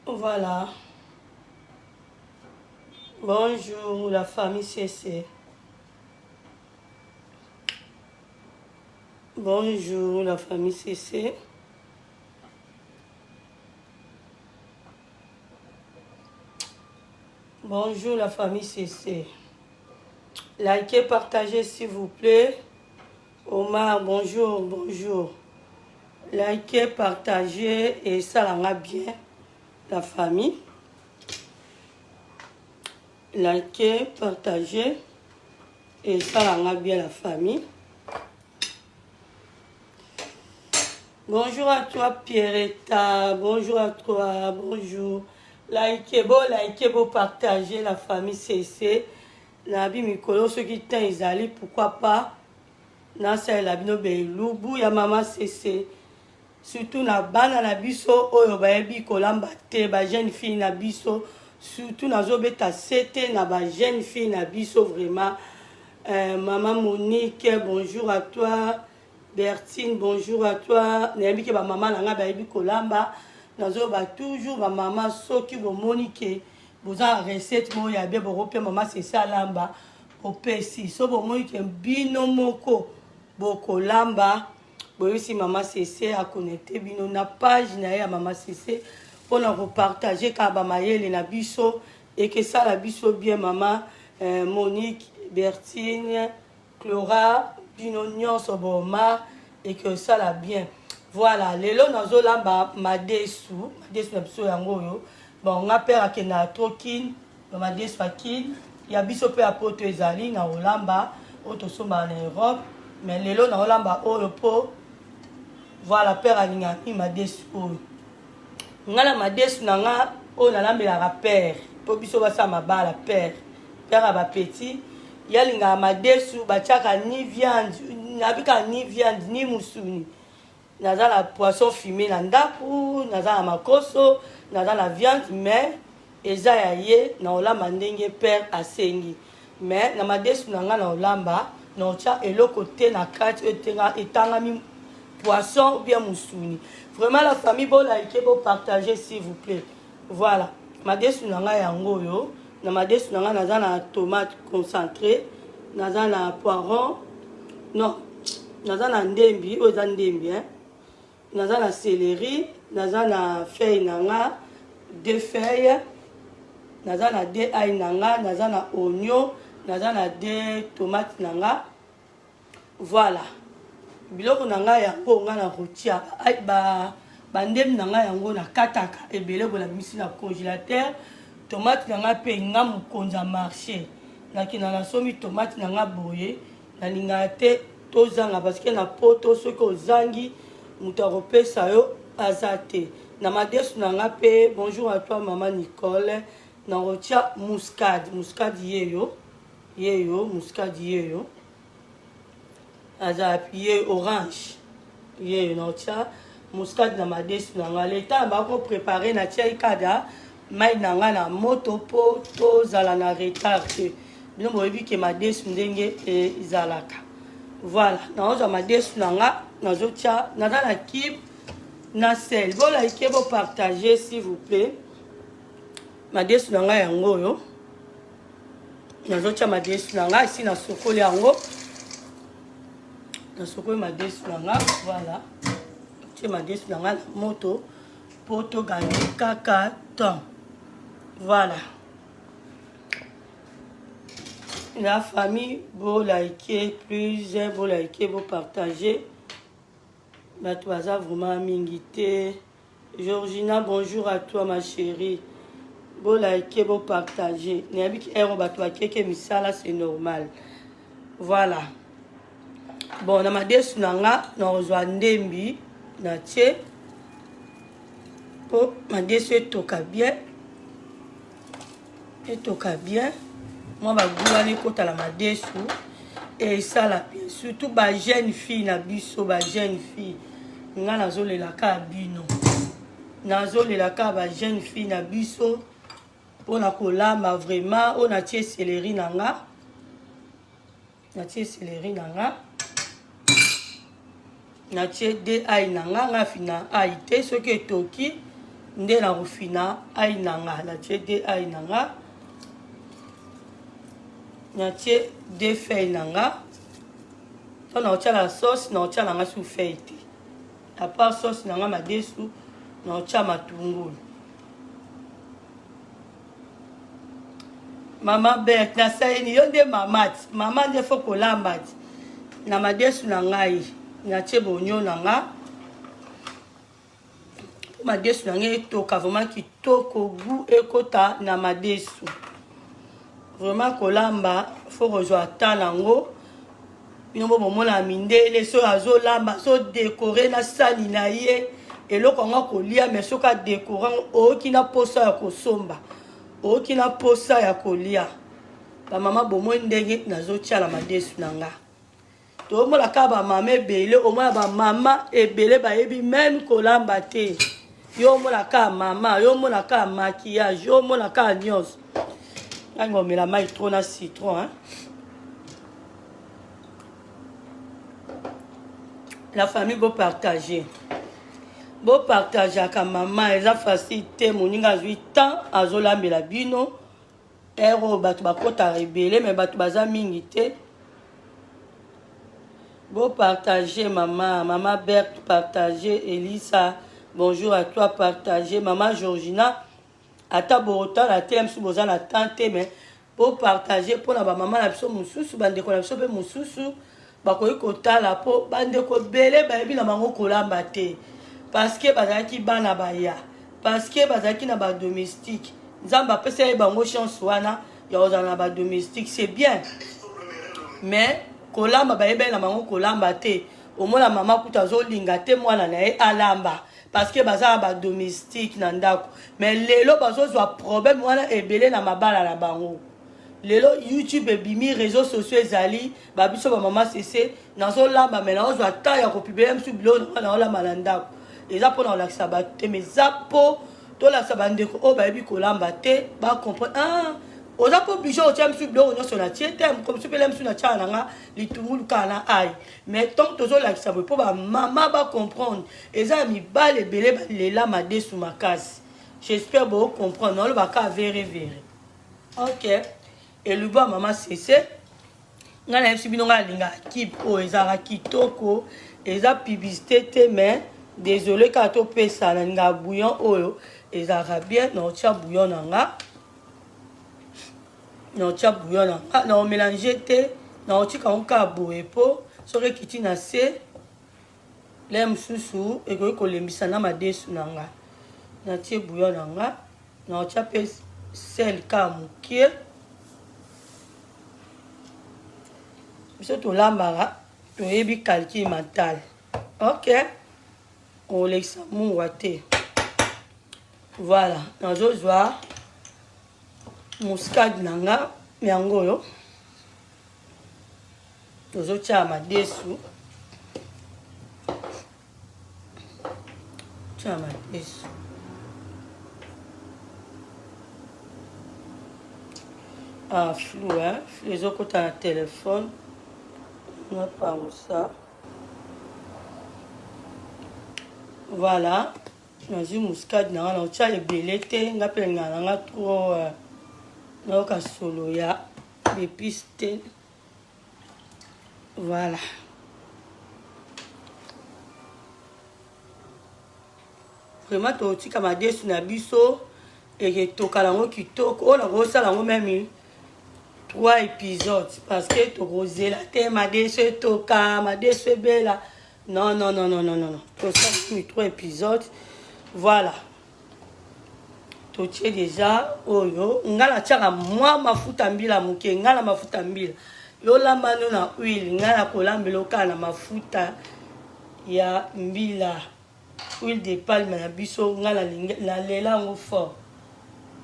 Voilà. Bonjour la famille CC. Bonjour la famille CC. Bonjour la famille CC. Likez, partagez s'il vous plaît. Omar, bonjour, bonjour. Likez, partagez et ça l'en a bien la famille. Likez, partagez et ça l'en a bien la famille. Bonjour à toi Pierretta, bonjour à toi, bonjour. Likez, bon, partagez la famille CC. Nabi Mikolo, ceux qui t'ont isali, pourquoi pas. Nasa la bino belubu ya mama CC. Surtout na bana na biso oyo bayebi kolamba te ba jeune fille na biso. Surtout na zobeta sete na ba jeune fille na biso vraiment. Maman Monique, bonjour à toi. Bertine, bonjour à toi. Nayebi ke ba maman na nga bayebi kolamba. Nazo ba toujours ba maman soki bo Monique. Boza recette mo ya be bo pe maman c'est ça lamba. Opesi so bo Monique bino moko boko lamba. Boyisi maman CC a connecté bino na page na ya maman CC pour na repartager ka ba mayele na biso et que ça la biso bien maman Monique, Bertine, Clora, bino nyonso boma et que ça la bien. Voilà, lelo nazo lamba madesu na biso yango yo. Bon, on a peur que na trokin, madesu akin, ya biso pe apoto ezali na olamba, auto somba en Europe, mais lelo na olamba oyo po voilà père alinga mi madesu oyo. Ngala madesu na nga o na lambela père, po biso basa mabala père. Père ba petit, yalinga madesu bachaka ni viande, nabika ni viande ni musuni. Naza la poisson fumé na ndaku, naza la makoso, naza la viande mais eza ya ye na olamba ndenge père asengi. Mais na madesu na nga na olamba na otia eloko te na kati etangami poisson ou bien musuni. Vraiment la famille bon like bon partager s'il vous plaît. Voilà. Madesu na nga yango yo, na madesu na nga naza na tomate concentré, naza na poiron. Non, naza na ndembi, oza ndembi hein. Naza na céleri, naza na feuille na nga, 2 feuilles. Naza na 2 ail na nga, naza na oignon, naza na 2 tomates na nga. Voilà. Biloko na nga yango nga na rotia bandem na nga yango na kataka ebele bola misi na congélateur. Tomate na nga pe nga mukonza marché. Na kina na somi tomate na nga boye na linga te tozanga parce que na poto soki ozangi muto akopesa yo azate. Na madesu na nga pe bonjour à toi maman Nicole. Na rotia muscade yeyo muscade yeyo. Aza pied orange ye na tia muscade na madesu na nga leta ba ko préparer na tia ikada mai na nga na moto po to zala na retard te bino boyebi ke madesu ndenge izalaka. Voilà na oza madesu na nga nazo tia naza na kib na sel bo like bo partager s'il vous plaît. Madesu na nga yango yo nazo tia madesu na nga ici na sokoli yango. Na soko madesu na nga voilà. Tie madesu na nga na moto poto gagner kaka temps. Voilà. La famille beau liker plus beau liker beau partager. Bato baza vraiment mingi te. Georgina bonjour à toi ma chérie. Beau liker beau partager. Nabi ki ero bato bakeke misala c'est normal. Voilà. Bon, na madesu na nga na ozwa ndembi na tie po madesu etoka bien. Moi ba gouane kota la madesu et ça la bien surtout ba jeune fille na biso ba jeune fille nga nazolela ka bino. Nazolela ka ba jeune fille na biso pona kolamba vraiment on a tie céleri na nga. Na tie céleri na nga. Na tie 2 ail na nga nga fina ail te soki etoki nde na kofina ai nanga natie de ai nanga natie de feuille nanga to na otia la sauce na otia nanga sous feuille te à part sauce nanga madesu na otia matungulu mama Berthe na saini yo nde mamati mama nde fo kolamba ti na madesu na ngai natie bonyo nanga madesu na ngai etoka vraiment kitoko goût ekota na madesu vraiment kolamba faut rejoindre ta nango bino bomona mindele so azolamba so décorer na sani na ye eloko ngo kolia mais soka décorer oki na posa ya kosomba oki na posa ya kolia ba mama bomoi ndenge nazotia la madesu nanga to mola ka ba mama ebele o mola ba mama ebele ba yebi même kolamba te yo mola ka mama yo mola ka maquillage yo mola ka nyos ngo mela mai trop na citron hein. La famille beau partager ka maman eza facilité moninga 8 ans azolambela bino ero bato bakota rebele mais bato baza mingi te beau partager maman Berthe partager Elisa bonjour à toi partager maman Georgina ata borota la télé msu boza na tante mais beau partager pour la maman na biso mususu bandeko na biso pe mususu bakoyi kotala po bandeko bele bayebi na bango kolamba te parce que bazalaki bana baya parce que bazalaki na ba domestique nzambe apesa ye bango chance wana ya kozala na ba domestique c'est bien mais kolamba bayebi na bango kolamba te omona mama kuta azolinga te mwana na ye alamba parce que baza ba domestique na ndako mais lelo bazozwa problème wana ebele na mabala na bango lelo YouTube ebimi réseaux sociaux ezali babiso ba mama cc nazolamba mais nazozwa ta ya kopibele msu bilo na olamba na ndako eza pona olakisa bato te mais za po tolakisa bandeko oyo bayebi kolamba te bacomprendre ah oza po oblige otia msu biloko nyonso na tie te komsu pele msu na tiaka nanga litungulu kaka na ai mais tant tozolakisa boye mpo bamama bacomprendre eza ya mibale ebele balela madesu makasi j'espère bocomprendre naolobaka vere ok elubu ya mama cc ngai nayebisi bino ngai alingaka kipe oyo ezalaka kitoko eza publicité te mais désolé kaka topesa nalingaka bouillon oyo ezalaka bien naotia bouillon nanga naomélange te naotika ngo kaka boye po soki ekiti na se le mosusu ekoki kolembisa na madesu nanga natie bouillon nanga naotia mpe sel kaka mokie biso tolambaka toyebi calcul mental ok olekisa muwa te voilà nazozwa muscade nanga yango oyo tozotia madesu tia madesu flou hein flou ezokota na telefone on parle ça voilà nazwi muscade nanga naotia ebele te nga mpe linga nanga tro nayoka solo ya épice te voilà vraiment totika madesu na biso eketoka nango kitoko oyo nakosala yango meme 3 épisodes parce que tokozela te madesu etoka madesu ebela non tosala 3 épisodes voilà totie déjà oyo nga natiaka mwa mafuta mbila moke nga na mafuta mbila yolamba no na huile nga na kolambela okala na mafuta ya mbila huile de palme na biso nga nalela yango fort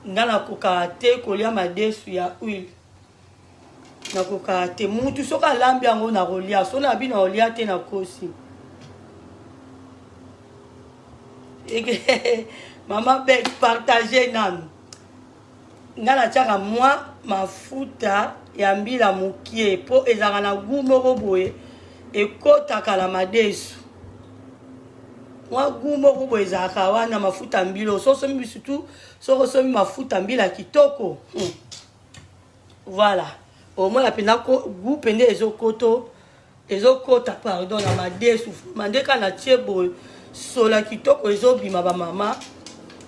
nga nakokaka te kolia madesu ya huile nakokaka te mutu soki alambi yango na kolia so na bino olia te na kosi mama Berthe partager nanu nga natiaka mwa mafuta ya mbila mokie po ezalaka na goût moko boye ekotaka na madesu Moi gumo ko ezaka wana mafuta mbilo so somi surtout so somi mafuta mbila kitoko. Voilà. Au moins la pena ko gu pende ezokota pardon na madesu mandeka na tiebo sola kitoko ezobima ba mama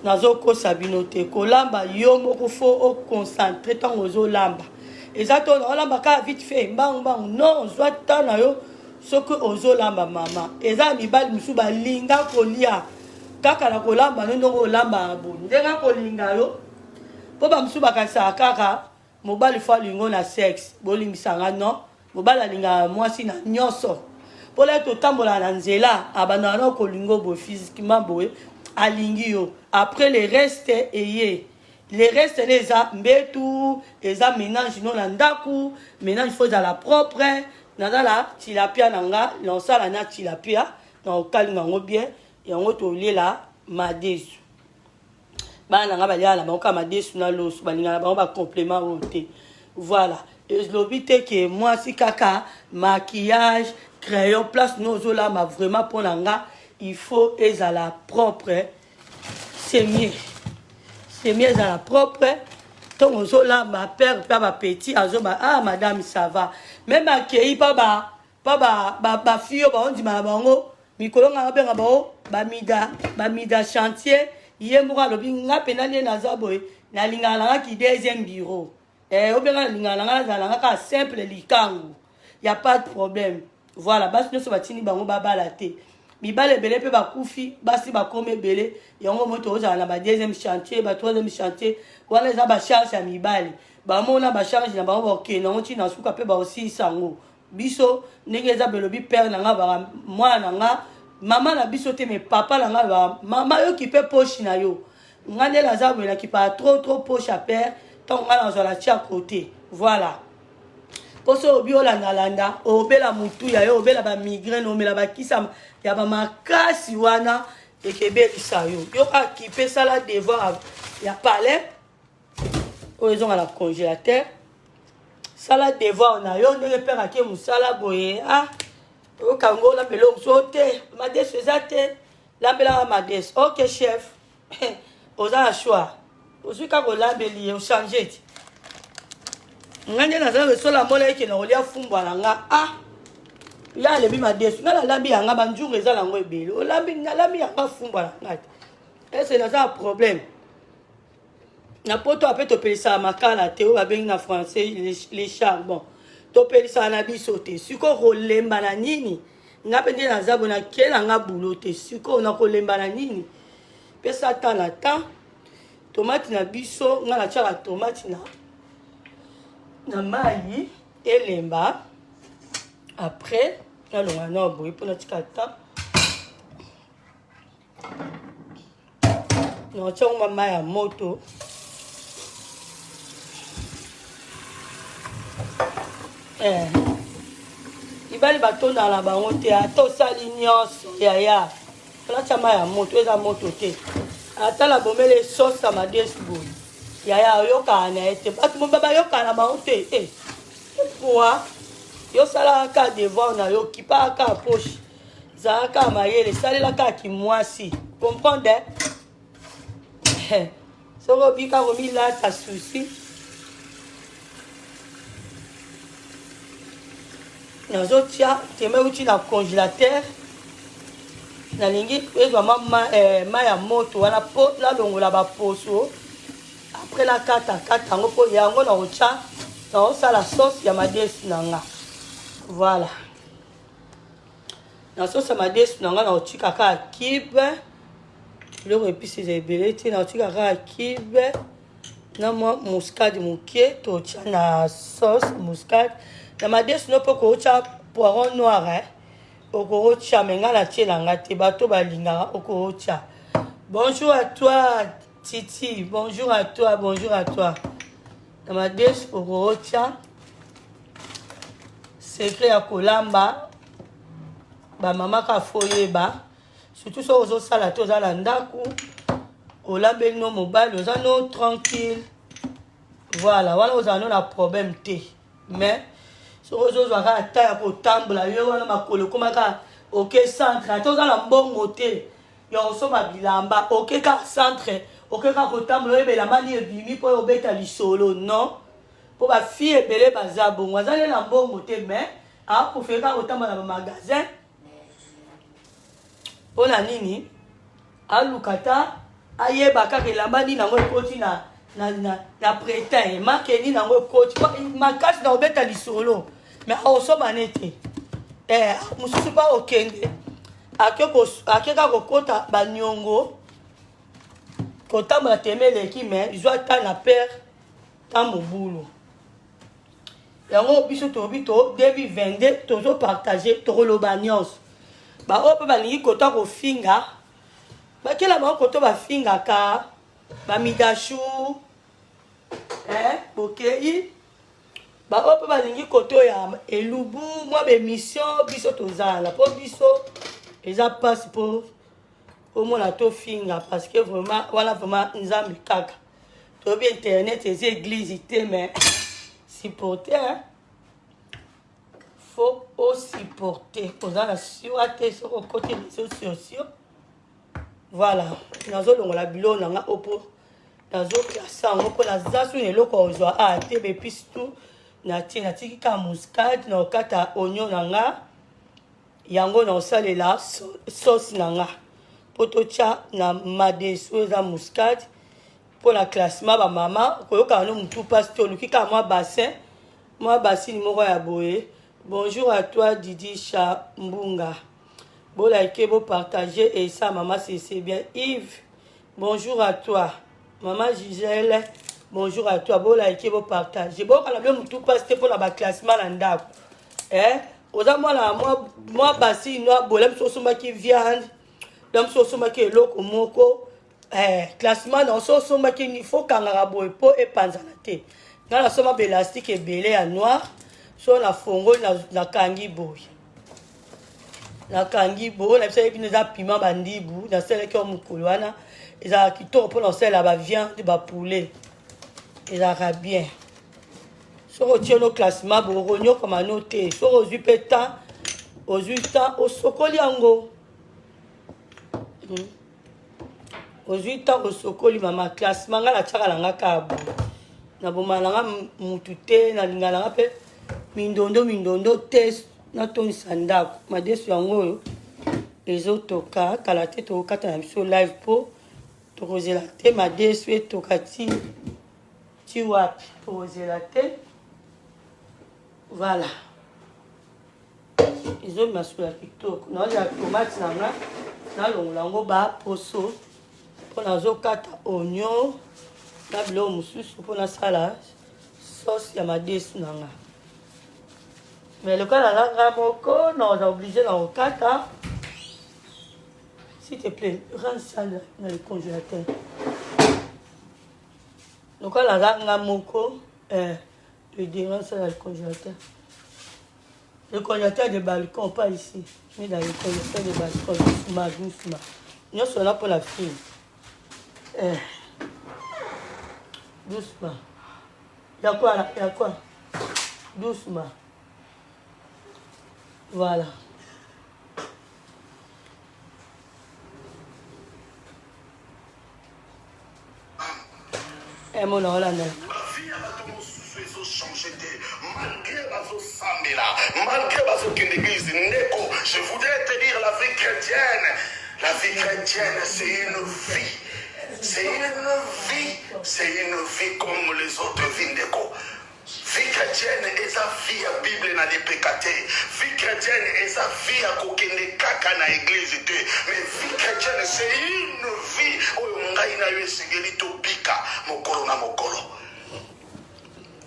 nazokosa bino te kolamba yo moko fo o concentré tant ozolamba ezato na olamba ka vite fait mbang non zwa tana yo soko ozolamba mama eza mibali musu balinga kolia kaka na kolamba ndongo olamba abo ndenga kolinga yo po ba musu bakasa kaka mobali fa lingo na sexe bolimbisanga non mobali alinga mwasi na nyonso po la totambola na nzela abana na kolingo bo physiquement boye alingi yo après le reste eye les restes les a mbetu eza ménage non na ndaku ménage faut à la propre nazala tilapia nanga lonsala na tilapia na okalinga ngo bien yango to lela madesu bana nga balia la banka madesu na losu balinga na bango ba complément oté voilà et l'obité que moi si kaka maquillage crayon place nozo là ma vraiment pour nanga il faut ezala propre c'est mieux à la propre ton ozo là ma père pas ma petit azoba ah madame ça va même accueilli pas ba fille ba on dit ma bango mikolo nga benga ba mida chantier yembuka lobi nga penali na zaboy na lingala ki deuxième bureau obenga lingala nga ka simple likangu y a pas de problème voilà basi no so batini bango babala te mibale belé pe bakufi basi bakome belé yango moto ozala na ba deuxième chantier ba troisième chantier wala za ba charge ya mibale ba mona ba charge na bango ok na ngoti na suka pe ba aussi sango biso ndenge za belobi père na nga ba mwana nga mama na biso te mais papa na nga ba mama yo ki pe poche na yo ngane la za bela ki pa trop poche à père tant nga na zo la tia côté voilà poso obi olanda obela mutu ya yo obela ba migraine omela ba kisa ya ba makasi wana ekebelisa yo ka kipe sala devoir ya palais oyo na congélateur sala devoir na yo ndenge père ake musala boye o kango la belo msote madesu ezate la bela madesu ok chef oza na choix ozuka ko la beli o changer ngande na zalo sola mola yake na olia fumbwa na nga ya lebi madesu ngala lambi yanga banjungu ezala ngo ebele o lambi na lambi yanga fumbwa na nga est-ce na ça problème na poto apé to pelisa makala te o babengi na français les charbon to pelisa na biso te siko kolemba na nini nga pende na zabo na kela nga bulo te siko na kolemba na nini pesa tala ta tomate na biso nga na tshaka tomate na mai elemba après nalonga na boye mpona tika ta na tshaka mai ya moto ibali batonda na bango te ata osali nyonso yaya mpona tia mai ya moto eza moto te ata la bomele sauce ya madesu boye yaya oyokana na ye te bato moba bayokana na bango te poa yosalaka devoir na yo kipaka poche zalaka mayele esalelaka kimwasi comprendre soko obika komilata susi nazotia teme uti na congélateur nalingi ezwama mai ya moto wana po nalongola baposo après la kata yango po yango na otya na osala sauce ya madesu na nga voilà na sauce ya madesu na nga na otika kaka kibe biloko episi eza ebele te na otika kaka kibe na mwa muscade moke totya na sauce muscade na madesu no mpo kootya poiron noir okotya me nga na tielanga te bato balingaka okotya bonjour à toi Titi, bonjour à toi. Dans ma desu okotya secret ya kolamba ba mama ka foyeba surtout so ozosala te oza na ndaku olambeli no mobali oza no tranquille voilà wana ozala no na problème te mais so ozozwaka ata ya kotambola yo wana makolo ekomaka oke centre ata oza na mbongo te ya osomba bilamba okeka centre okeka kotambola oyebelamba ni ebimi mpo obeta lisolo non mpo bafille ebele baza bongo aza lela mbongo te mais akoprefere kaka kotambola na bamagasin mpo na nini aluka ta ayeba kaka elamba nini yango ekoti na prétin make nini yango ekoti makasi na obeta lisolo mais aosomba nete mosusu mpa okende akeka kokota baniongo kotambola teme eleki me zwa ta na pere ta mobulu yango biso tobi to 2022 tozopartage tokoloba nyonso baoyo mpe balingi kota kofinga bakela bango koto bafingaka bamidashu bokei baoyo mpe balingi koto ya elubu mwa bemission biso tozala mpo biso eza mpasi mpo omona tofinga parce que vraiment wana vraiment nzambe kaka toyebi internet eza église te mais supporter faut osupporter oza na siwa te soki okoti réseaux sociaux voilà nazolongola biloko nanga opo nazoklasa yango mpo naza suni eloko ozwa a te bepisi tu natiki kaka muscade na okata oignon nanga yango na osalela sauce nanga mpo totya na madesu eza muscade mpo na classement bamama koyokaka no mutu mpasi te oluki kaka mwa basini moko ya boye. Bonjour à toi Didi Chambunga, bon like, bon partager et ça maman c'est bien. Yves, bonjour à toi. Maman Gisèle, bonjour à toi, bon like, bon partager. Bon quand on a bien mutu mpasi te pour la classement na ndako oza moi basi noa bola msosomaki viande la msosomaki eloko moko classement na msosomaki il faut kangaka boye po epanzana te ngana soma belastique ebele ya noir so na fongo na kangi boye na bisa yebi eza piment bandibu na seleki o mokolo wana ezalaka kitoko mpo na osala baviande bapoulet ezalaka bien soki otie no classement bokonyokwama no te soki ozwi mpe temps osokoli yango ozwi temps osokoli mama classement nga natiaka nanga kaka boye naboma nanga mutu te nalinga nanga mpe mindondo te natongisa ndako madesu yango oyo ezotoka kala te tokokata na biso live mpo tokozela te madesu etoka ti wapi tokozela te. Voilà. Ils ont mis sur la TikTok. Nous avons la tomate nanga, na longo ba poso, pour na zokata oignon, na bilo mususu pour na salade, sauce ya madesu nanga. Mais le cas la moko, non, on est obligé d'en kata. S'il te plaît, range ça dans le congélateur. Le cas la moko, le dérange ça dans le congélateur. Le congélateur de balcon, pas ici. Mais dans le congélateur de balcon, doucement. Nous sommes là pour la fille. Doucement. Il y a quoi là? Il y a quoi? Doucement. Voilà. Et mon Hollande. Je voudrais te dire la vie chrétienne. La vie chrétienne, c'est une vie. C'est une vie. C'est une vie comme les autres vies d'écho. Vie chrétienne est sa vie à Bible na dépécaté. Vie chrétienne est sa vie à kokende kaka na église. Mais vie chrétienne, c'est une vie où on a une sécurité bika mokolo na mokolo.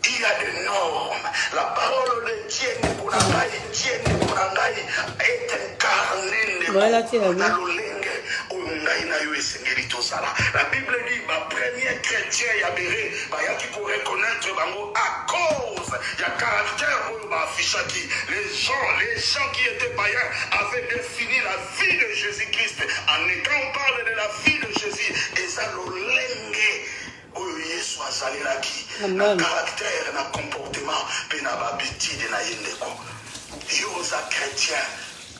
Il y a des normes. La parole de Dieu est incarnée dans l'olenge. La Bible dit, ma premier chrétien Yabéré, qui pour reconnaître à cause du caractère les gens qui étaient païens avaient défini la vie de Jésus-Christ. En étant on parle de la vie de Jésus, et ça l'olenge. Yesu azalelaki na caractère na comportement pe na babitide na yendeko yoza chrétien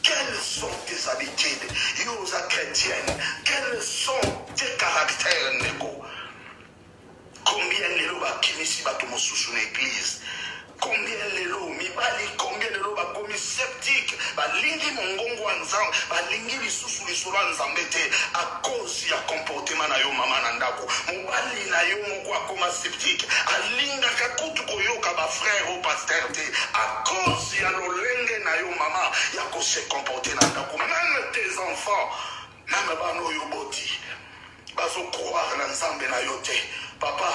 Quelles sont tes habitudes? Yosa chrétienne. Quels sont tes caractères, Nego? Combien de lois qui m'y battent sous une église? Combien de lois, combien de lois comme sceptique, balingi mongongo anzang, balingi lisusu lisolo anzambete à cause ya comportement na yo mama nandako. Mobali na yo moko akoma sceptique, alinga kakutu koyoka ba frère au pasteur te à cause ya lolenge na yo mama ya ko se comporter nandako. Même tes enfants, même bano yo boti, baso croire na nzambe na yo te. Papa,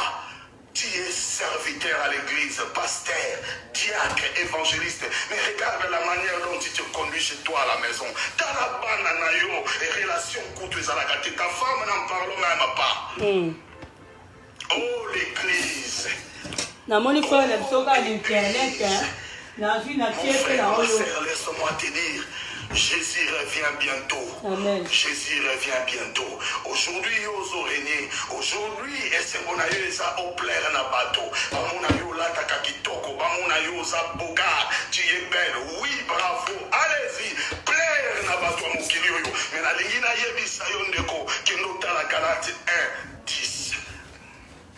tu es serviteur à l'église, pasteur, diacre, évangéliste. Mais regarde la manière dont tu te conduis chez toi à la maison. Ta la bananayo et relation coûteuse à la gâte. Ta femme n'en parle même pas. Oh l'église. Namoni fois la soka l'internet, laisse-moi te dire. Jésus revient bientôt. Amen. Jésus revient bientôt. Aujourd'hui, Yozo régné. Aujourd'hui, et ça au plaire na bateau. Bamona yo la takakitoko. Bamona yo za boga. Tu es belle. Oui, bravo. Allez-y. Plaire na bateau mon kilio. Mais la ligne na yebisa yondeko. Kendo la Galate 1:10.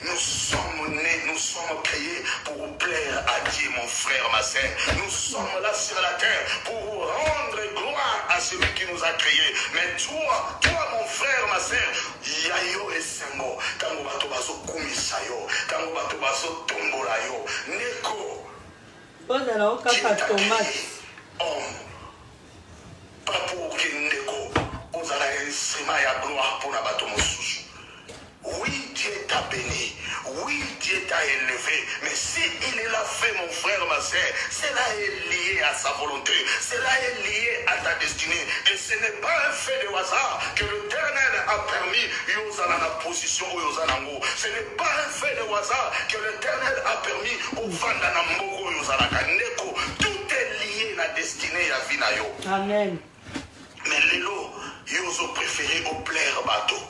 Nous sommes nés, nous sommes créés pour plaire à Dieu, mon frère, ma sœur. Nous sommes là sur la terre pour rendre gloire à celui qui nous a créés. Mais toi, mon frère, ma sœur, yayo et sengo, tango bato baso kumisa yo, tango bato baso tombola yo, neko. Homme, pas pour que neko, ozala instrument ya gloire pour la bato mosusu. Oui, Dieu t'a béni. Oui, Dieu t'a élevé. Mais si il est là fait, mon frère, ma sœur, cela est lié à sa volonté. Cela est lié à ta destinée. Et ce n'est pas un fait de hasard que l'Éternel a permis Yozana la position où Yozana. Ce n'est pas un fait de hasard que l'Éternel a permis au Vandana Moko Yozana Kaneko. Tout est lié à la destinée à Vinayo. Amen. Mais Lélo, Yozo préféré au plaire bateau.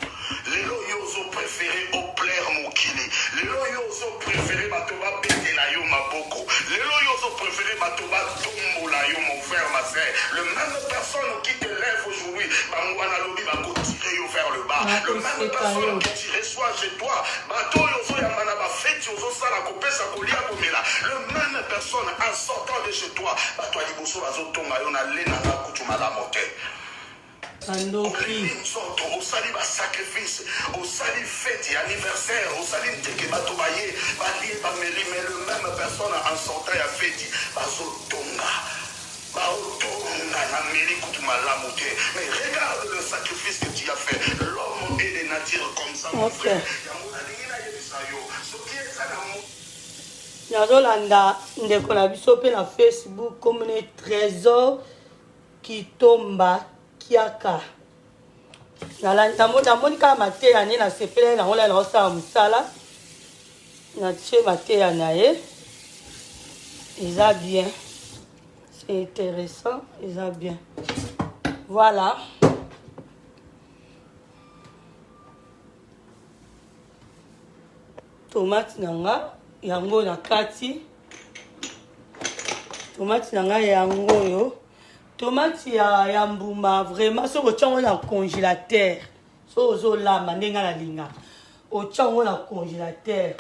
Lélo Yozo préféré au plaire Mokili. Lélo Yozo préféré Batoba Betela yo Maboko. Lélo Yozo préféré Batoba Tombola yo mon frère, ma sœur. Le même personne qui te lève aujourd'hui, Bangwana Lobi va tirer yo vers le bas. Le même personne qui te reçoit chez toi, Bato Yozo Yamana ba fête Yozo Sala Kopesa Kolia Komela. Le même personne en sortant de chez toi, Bato Aliboso Bazo Tonga yo na lena na kutuma la montée. Au sali sacrifice, au sali fête, anniversaire, au sali teke batobaye, balié bameli, mais le même personne en sortant à fête, bazotonga, baotonga, nameli kutuma la moté. Mais regarde le sacrifice que tu as fait. L'homme est de nature comme ça, mon frère. Nazolanda ndeko na biso pe na Facebook comme les trésors qui tombent kiaka namoni kaka mateya ne nasepele nango la naosala mosala natie mateya na ye eza bien, c'est intéressant, eza bien. Voilà, tomate nanga yango na kati, tomate nanga yango yo. Tomate ya mbuma vraiment so ko na congélateur so zo la mandenga la linga o tchango na congélateur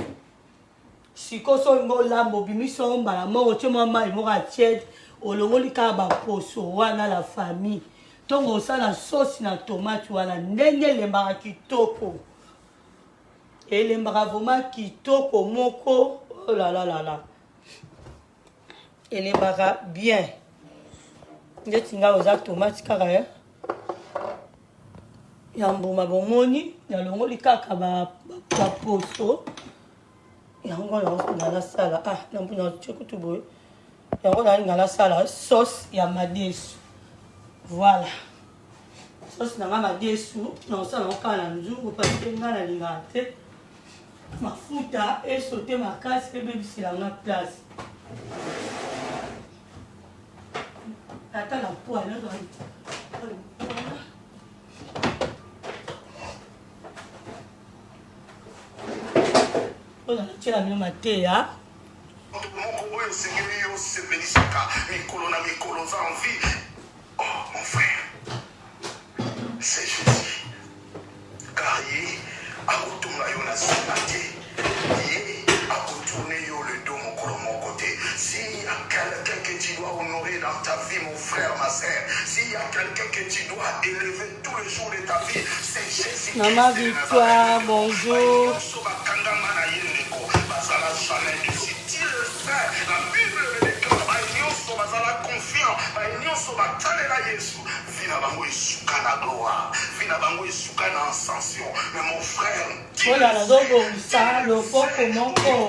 siko so ngo la mobimi so mbala mo tchoma mai mo ka tiède o longoli ka ba poso wana la famille tongo sa la sauce na tomate wana ndenge lembaka kitoko elembaka vraiment kitoko moko. Oh là là là là, elembaka bien. Ndetinga oza tomate kaka ya mbuma bomoni na longoli kaka ba poso yango na la sala na mbuna tshekutu boye yango na la sala sauce ya madesu. Voilà, sauce na madesu na sala kaka na nzungu parce que ngana linga te mafuta et sauter makasi pe bebisela na place. Attends la poêle là. On a tiré la même matéa. Oh mon mon frère, c'est Jésus. Car il a retourné la sympathie. Il a retourné le dos mon côté. S'il y a quelqu'un que tu dois honorer dans ta vie, mon frère, ma soeur, s'il y a quelqu'un que tu dois élever tous les jours de ta vie, c'est Jésus. Maman Victoire, bonjour. Si tu le fais, la Bible le déclare, la confiance, la gloire, ascension. Mais mon frère, oh là là, donc ça, le pot comment on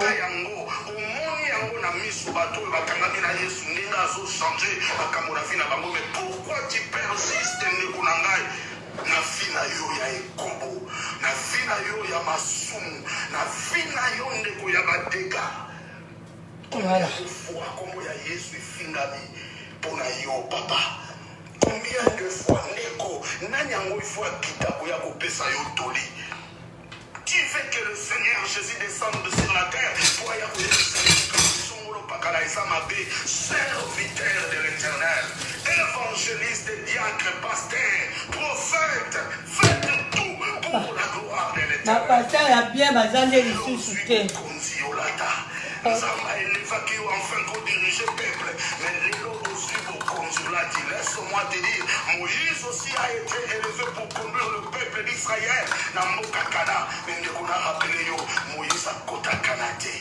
mais pourquoi tu persistes na vie na yo ya ekombo, na vie na yo ya masumu, na vie na yo ndeko ya badega. Voilà. Comment ya Yesu fingami pour na yo papa. Combien de fois ndeko nanyango il faut kita koya kopesa yo toli. Tu veux que le Seigneur Jésus descende sur la terre pour y avoir serviteur de l'Éternel, évangéliste, diacre, pasteur, prophète, faites tout pour la gloire de l'Éternel. Ma pasteur a bien basé les sous-soutés. Nous avons évacué enfin pour diriger le peuple, mais l'élo aussi pour consulat. Laisse-moi te dire, Moïse aussi a été élevé pour conduire le peuple d'Israël dans Mokakana. Mais nous avons rappelé Moïse à Kotakanate.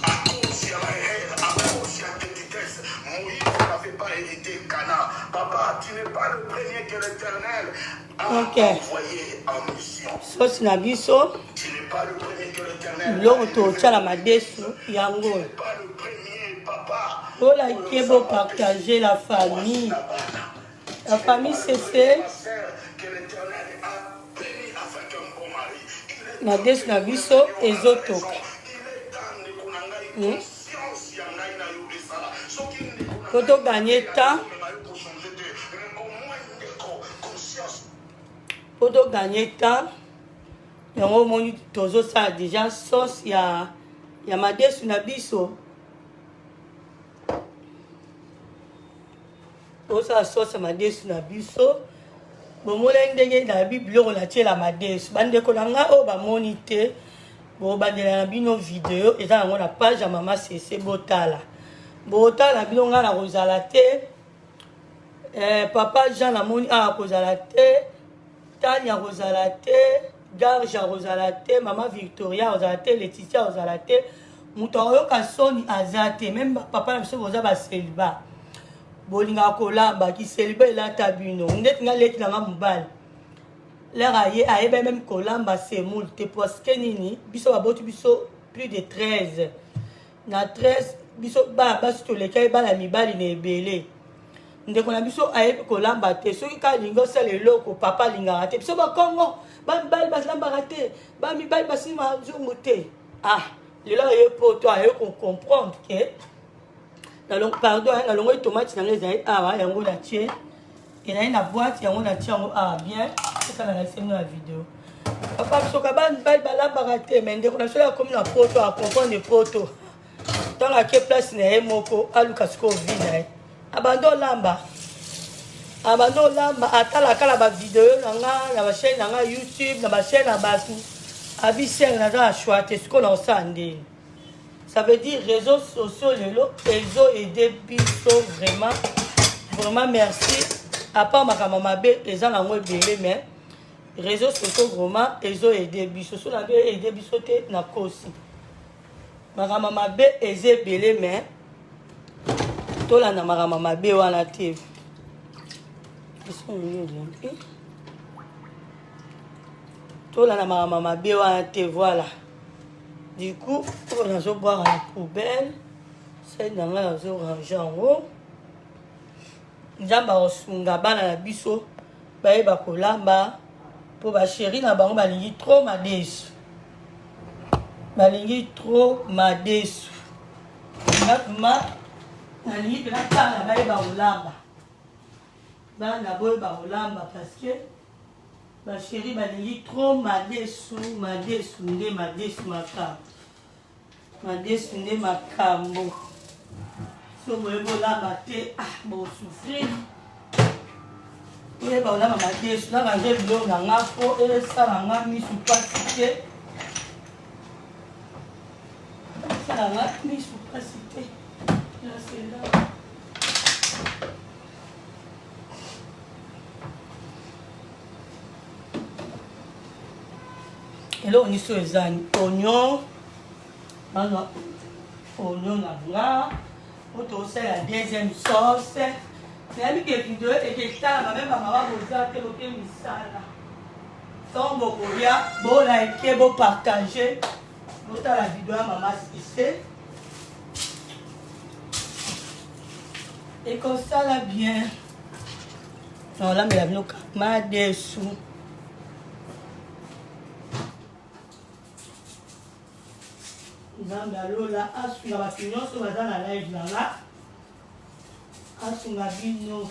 À cause de la haine, à cause de la déteste, Moïse n'avait pas hérité Cana. Papa, tu n'es pas le premier que l'Éternel a envoyé en mission. Sauce Nabiso. Tu n'es pas le premier que l'Éternel. L'autre, tu as la madesu, Yango. Tu n'es pas le premier, papa. Oh là, qui est beau partager la famille. La famille, c'est fait. Que l'Éternel a béni avec un bon mari. Madesu Nabiso et Zoto. Quand on gagne temps, quand on gagne temps, il y a un moment où ça déjà sauce, il y a Madesu Nabiso. Ça sauce Madesu Nabiso. Bon, moi, je dans la Bible, on a tiré la Madesu. Bande kolanga o ba monité. Bon, bah, dans nos vidéos, et dans la page à maman, c'est Botala. Botala, on a la Rosalate. Papa Jean la moni a Rosalate. Tania Rosalate. Garja Rosalate. Maman Victoria Rosalate. Laetitia Rosalate. Moutoyo Kassoni Azate. Même papa n'a pas de célibat. Bolinga Kolamba qui célibat et la tabino. On est dans les mobile. L'air aïe même Kolamba c'est moult parce que nini biso aboti biso plus de 13 na 13 biso ba sur lesquels ba la mibali ne ebele ndeko na biso aïe Kolamba te soki ka lingo c'est le loko papa linga raté biso ba Congo ba mibali ba lamba raté ba mibali ba sima zungu te ah le là aïe pour toi aïe qu'on comprendre que na long pardon na longo tomate na les aïe ah yango la tie et là une boîte yango na tie yango ah bien. C'est ça la vidéo. Papa, je suis mais dès qu'on a fait la commune à Poto, à comprendre les poteaux. Dans la place, il y a un moko, à Lucasco vide. Abandon lamba. Abandon lamba. Attends la vidéo, dans ma chaîne, dans YouTube, dans ma chaîne à Batou. Abissel, dans la choix, c'est ce qu'on a ensemble. Ça veut dire réseaux sociaux, ils ont aidé Bisso vraiment. Vraiment merci. À part ma maman, les gens l'ont aidé, mais. Réseaux sociaux vraiment ils ont aidé biso so na be aidé biso te na kosi mama mabe eze belé mais tola na mama mabe wana te tola na mama mabe wana te voilà du coup on a zo boire à la poubelle c'est dans la zo ranger en haut njamba osunga bana na biso ba eba kolamba. Pour ma chérie, na bango balingi trop madesu. Balingi trop madesu. Ma nalingi pena tala baye ba olamba. Bana boye ba olamba parce que ma chérie balingi trop madesu nde madesu makambo. Madesu nde makambo. So boye bolamba te ah bon souffrir. Oui, on a ma déçu. Là, j'ai vu le ganga pour et ça, on mis sous pasité. Ça, on a mis sous pasité. Là, c'est là. Et là, on est sur les oignons. Alors, oignon là. On a la deuxième sauce. Mais que vidéo et que ça, même maman vous a fait le misala. Donc, vous likez, vous partagez. Vous avez la vidéo à maman ici. Et comme ça, là, bien. Non, là, mais la vidéo m'a dessous. Nzambe alola asunga bato nyonso baza na live nanga asunga bino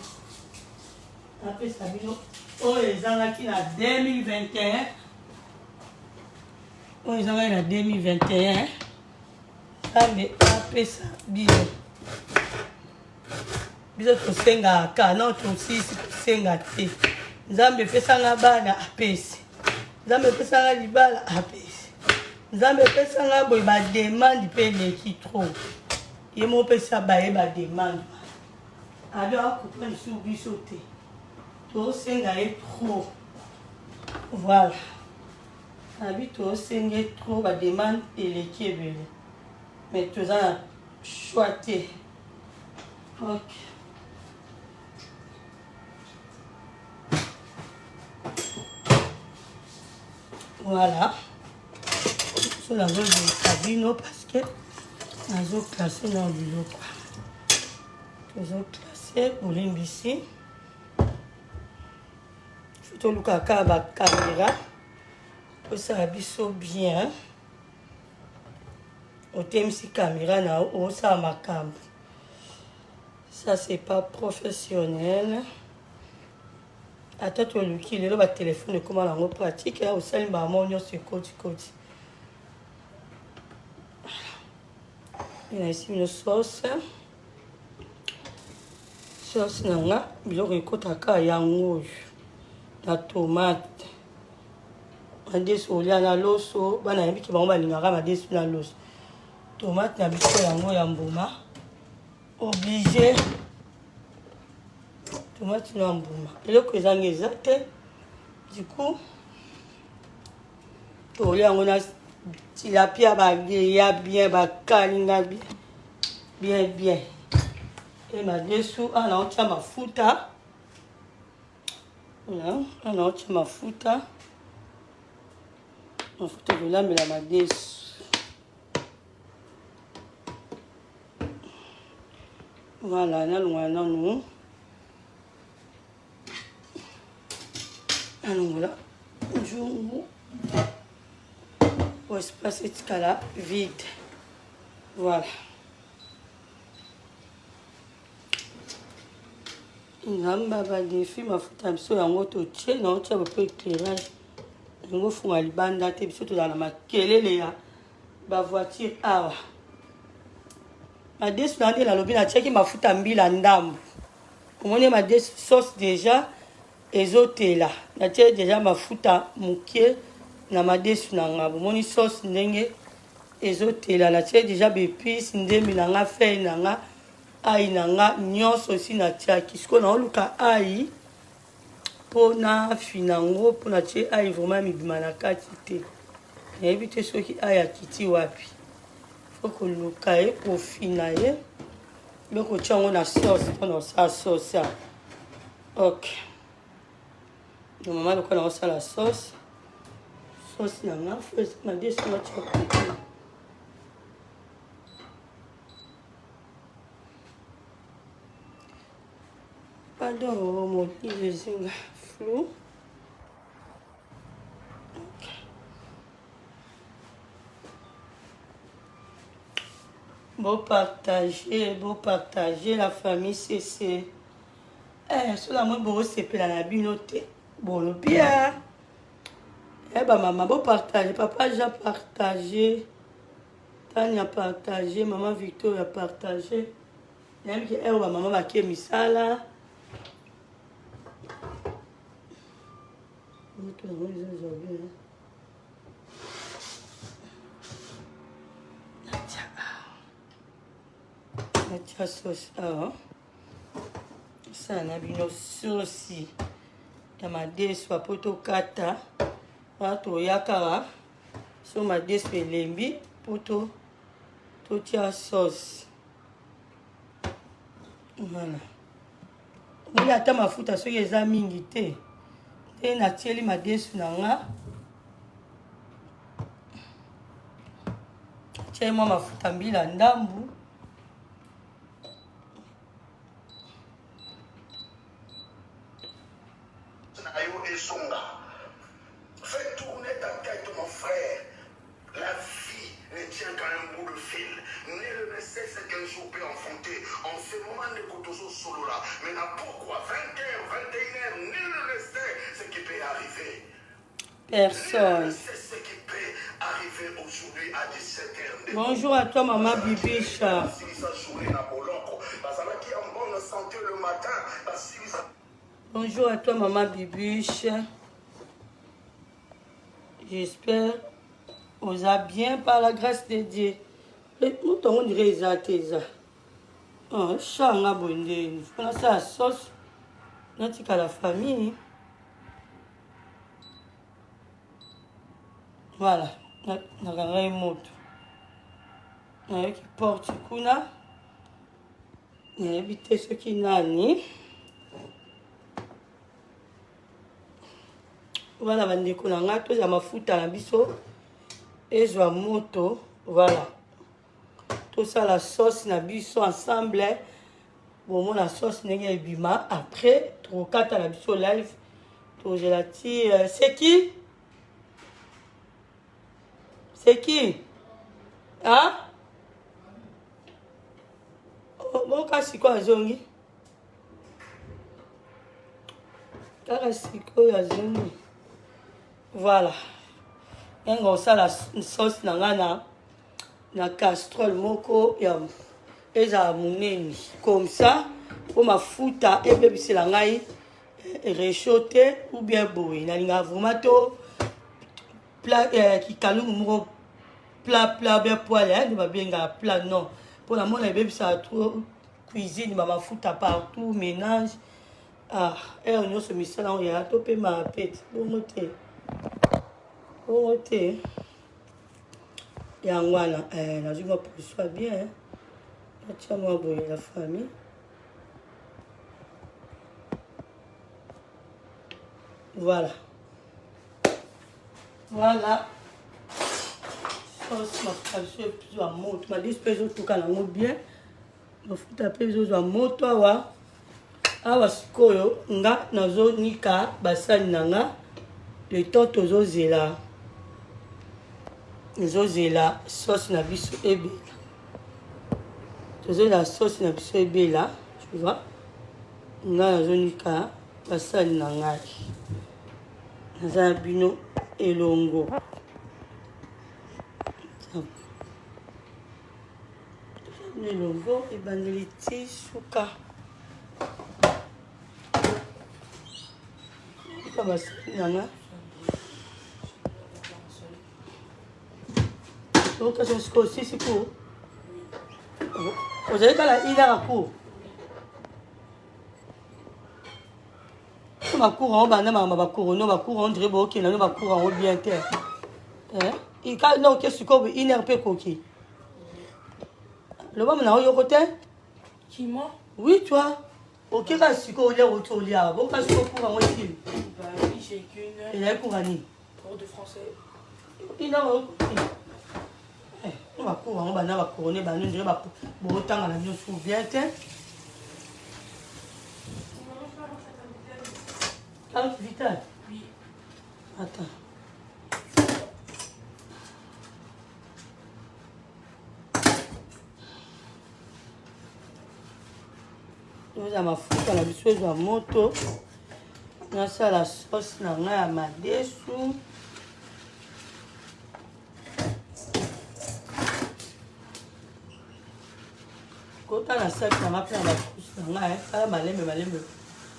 apesa bino oyo ezalaki na 2021 oyo ezalaki na 2021 Nzambe apesa bino biso tosengaka non tosisi kosenga te Nzambe epesanga bana apesi Nzambe epesanga libala apesi Nzambe pesanga boy ba demande pe leki trop. Ye mo pesa ba e ba demande. Abi a couper sur bisoté. To senga e trop. Voilà. Abi to senga trop ba demande et leki ebele. Mais to za choité. OK. Voilà. Je vais vous parce que je vais classer dans le boulot. Je vais classer pour l'imbécile. Je vais vous faire la caméra. Pour ça, bien. Au thème si caméra, ça ma cam. Ça, c'est pas professionnel. Attends, tu as le téléphone, comment on pratique. Au sein de ma maman, c'est côté. Il y a ici une sauce. Sauce nanga, biloko ekotaka yango na tomate. Madesu olia na loso, bana yebi ki bango balingaka madesu na loso. Tomate na biso yango ya mbuma. Obligé. Tomate na mbuma. Eloko ezangi eza te. Du coup, olia yango na tilapia bageya bien, bakalinga bien. Et ma dessous, on a mafuta. On a mafuta. Mafuta de la mais la dessous. Voilà, nous. Alors voilà. Bonjour. Pour espacer ce cas-là, vide. Voilà. Namba ba défi mafuta biso yango to tie na otia ba peu éclairage. Ngo funga libanda te biso to na makelele ya ba voiture awa. Madesu na ndela lobi na tiaki mafuta mbila ndambu. Omone madesu sauce déjà ezotela. Na tie déjà mafuta mukie na madesu na nga bomoni sauce ndenge ezotela na tie déjà bépice ndembi na nga feuille na nga ai na nga nyonso aussi na tiaki siko na oluka ai po na finango po na tie ai vraiment mibima na kati te nayebi te soki ai akiti wapi faut koluka ye po fina ye beko tia yango na sauce mpona osala sauce ya ok mama lokola osala sauce na nga madesu watia kote pardon mon zinga flou beau partager la famille c'est sur la mode beau c'est la binote bon bien bah maman beau partager papa j'ai partagé Tania a partagé maman Victor a partagé même que maman va qui misala natia sauce awa osala na bino sosi ya madeso apo tokata wana toyakaka so madeso elembi mpo totia sauce voilà omoni ata mafuta soki eza mingi te te natieli madesu na nga tieli mwa mafuta mbila ndambu fais tourner ta tête mon frère, la vie ne tient qu'à un bout de fil. Nul ne sait ce qu'un jour peut enfanter. En ce moment de Kotoso solo là. Maintenant pourquoi 20h, 21h, nul ne sait ce qui peut arriver. Personne. Nul ne sait ce qui peut arriver aujourd'hui à 17h. Bonjour à toi maman Bibicha. Bonjour à toi maman Bibiche. J'espère qu'on a bien par la grâce de Dieu. Nous on dirait ça. Oh, changa bonde. On a ça sauce. Notre la famille. Voilà. On a un moto. Avec porte kuna. Il y a évité ce qui n'a ni. Voilà, bandeko na nga toza mafuta na biso ezwa moto. Voilà, tosala sauce na biso ensemble. Bon, la sauce ndenge ebima après tokata na biso live tozelati. C'est qui hein? Bon kasi ko azongi kaka sikoyo azongi. Voilà. On a la sauce na castrol moko ya eza muneni comme ça pour ma futa et bébé c'est la ngai réchauffer ou bien boy na linga vraiment to plat qui kalungu moko plat bien poêlé ne va bien ga plat non pour la mona bébé ça trop cuisine ma futa partout ménage et on se met ça là on y a topé ma pète bon noter. Oh, t'es. Il y a un voilà, la journée pour soi bien. Tiens, moi, la famille. Voilà. Voilà. Sauce, ma frère, plus à moto. Ma dispersion, tout cas, la bien. Ma fout à plus à moto, awa. Awa, sikoyo, nga, nazo, nika, basani, nanga. Le temps, tozo, zela. Zozela sauce na biso ebela. Zozela sauce na biso ebela, tu vois. Nga nazonika basali na ngai. Naza bino elongo. Elongo ebandeli ti suka. Ika basali na ngai. Donc, c'est aussi c'est pour. Vous avez quand il a un cours. Ma cour en bas, ma cour, non, ma cour en dribble, ok, non, ma cour en haut bien terre. Il a non, qu'est-ce que il est un peu coquille. Le moment où il côté. Qui moi? Oui, toi. Ok, là, c'est quoi, il est autour de là. Bon, quand je cours en haut, il. Bah oui, j'ai qu'une. Il est pour Annie. Cours de français. Il a un on va courir, on va couronner, on va nous dire, bon, autant on a bien souviens, ah, Vital? Oui. Attends. Nous avons foutu à la bisouette de la moto. Nous avons la sauce, nous avons ma dessous. Quand on a ça, on a plein de choses. On a un malembe.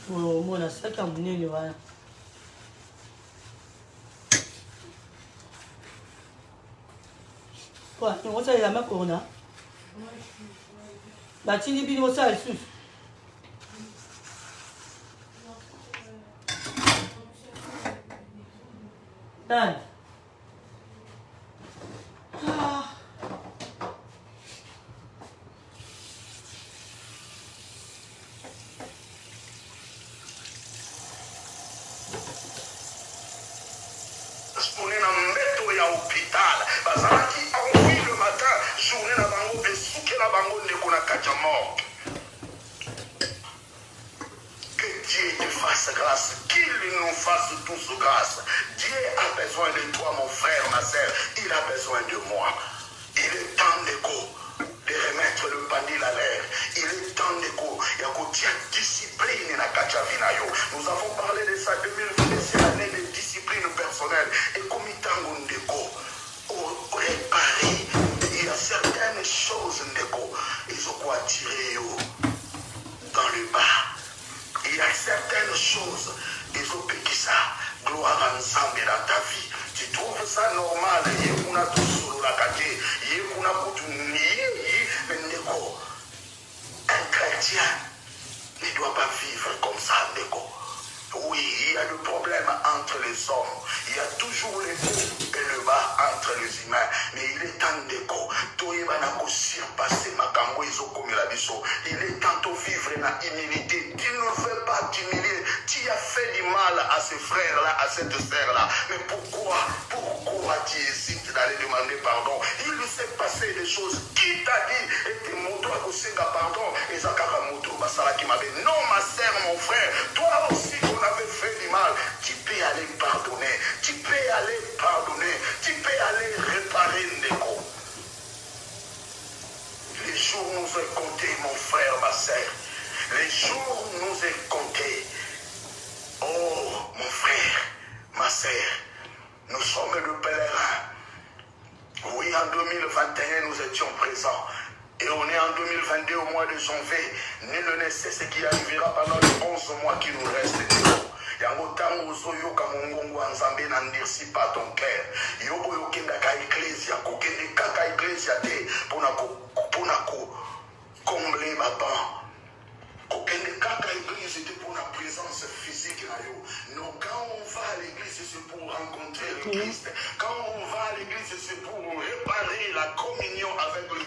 Pour le moment, on a ça qui a mené le voilà. Quoi, on sait la main corona. La tini bino ça, elle souffre. Dan. Ah. On est dans mbeto ya hôpital. Bazalaki envoyé le matin, journée na bango et souke na bango ndeko na katia mort. Que Dieu te fasse grâce, qu'il nous fasse tous grâce. Dieu a besoin de toi, mon frère, ma sœur. Il a besoin de moi. Il est temps de remettre le pendule à l'air. Il est temps il y a une discipline na katia vinayo. Nous avons parlé de ça 2020, c'est l'année de discipline personnelle. Et comme itango ndeko, réparer, il y a certaines choses ndeko, ils ont quoi tirer dans le bas. Il y a certaines choses, ils ont piqué ça. Gloire ensemble dans ta vie. Tu trouves ça normal? Yekuna tout solo la kate, yekuna kutu ndeko. Un chrétien ne doit pas vivre comme ça, ndeko. Oui, il y a le problème entre les hommes. Il y a toujours le haut et le bas entre les humains. Mais il est temps de surpasser ma il est temps de vivre la humilité. Tu ne veux pas t'humilier. Tu as fait du mal à ce frère-là, à cette sœur-là. Mais pourquoi tu hésites d'aller demander pardon? Il s'est passé des choses. Qui t'a dit et tes motos à Kosenga pardon? Et Zakara Moto Basala qui m'avait. Non, ma sœur, mon frère, toi aussi, on avait fait du mal. Tu peux aller pardonner. Tu peux aller pardonner. Tu peux aller réparer Ndeko. Les jours nous est comptés, mon frère, ma sœur. Les jours nous est comptés. Oh, mon frère, ma sœur, nous sommes le pèlerin. Oui, en 2021, nous étions présents. Et on est en 2022, au mois de janvier. Nul ne sait ce qui arrivera pendant les 11 mois qui nous restent. Yango tango zoyo kamongongo anzambe na ndirsi pa ton cœur. Yoko yokenda ka ecclesia, kokende kaka ecclesia te pona combler ma ban. Kokende kaka église te pour la présence physique na yo. Non, quand on va à l'église c'est pour rencontrer le Christ. Quand on va à l'église c'est pour réparer la communion avec le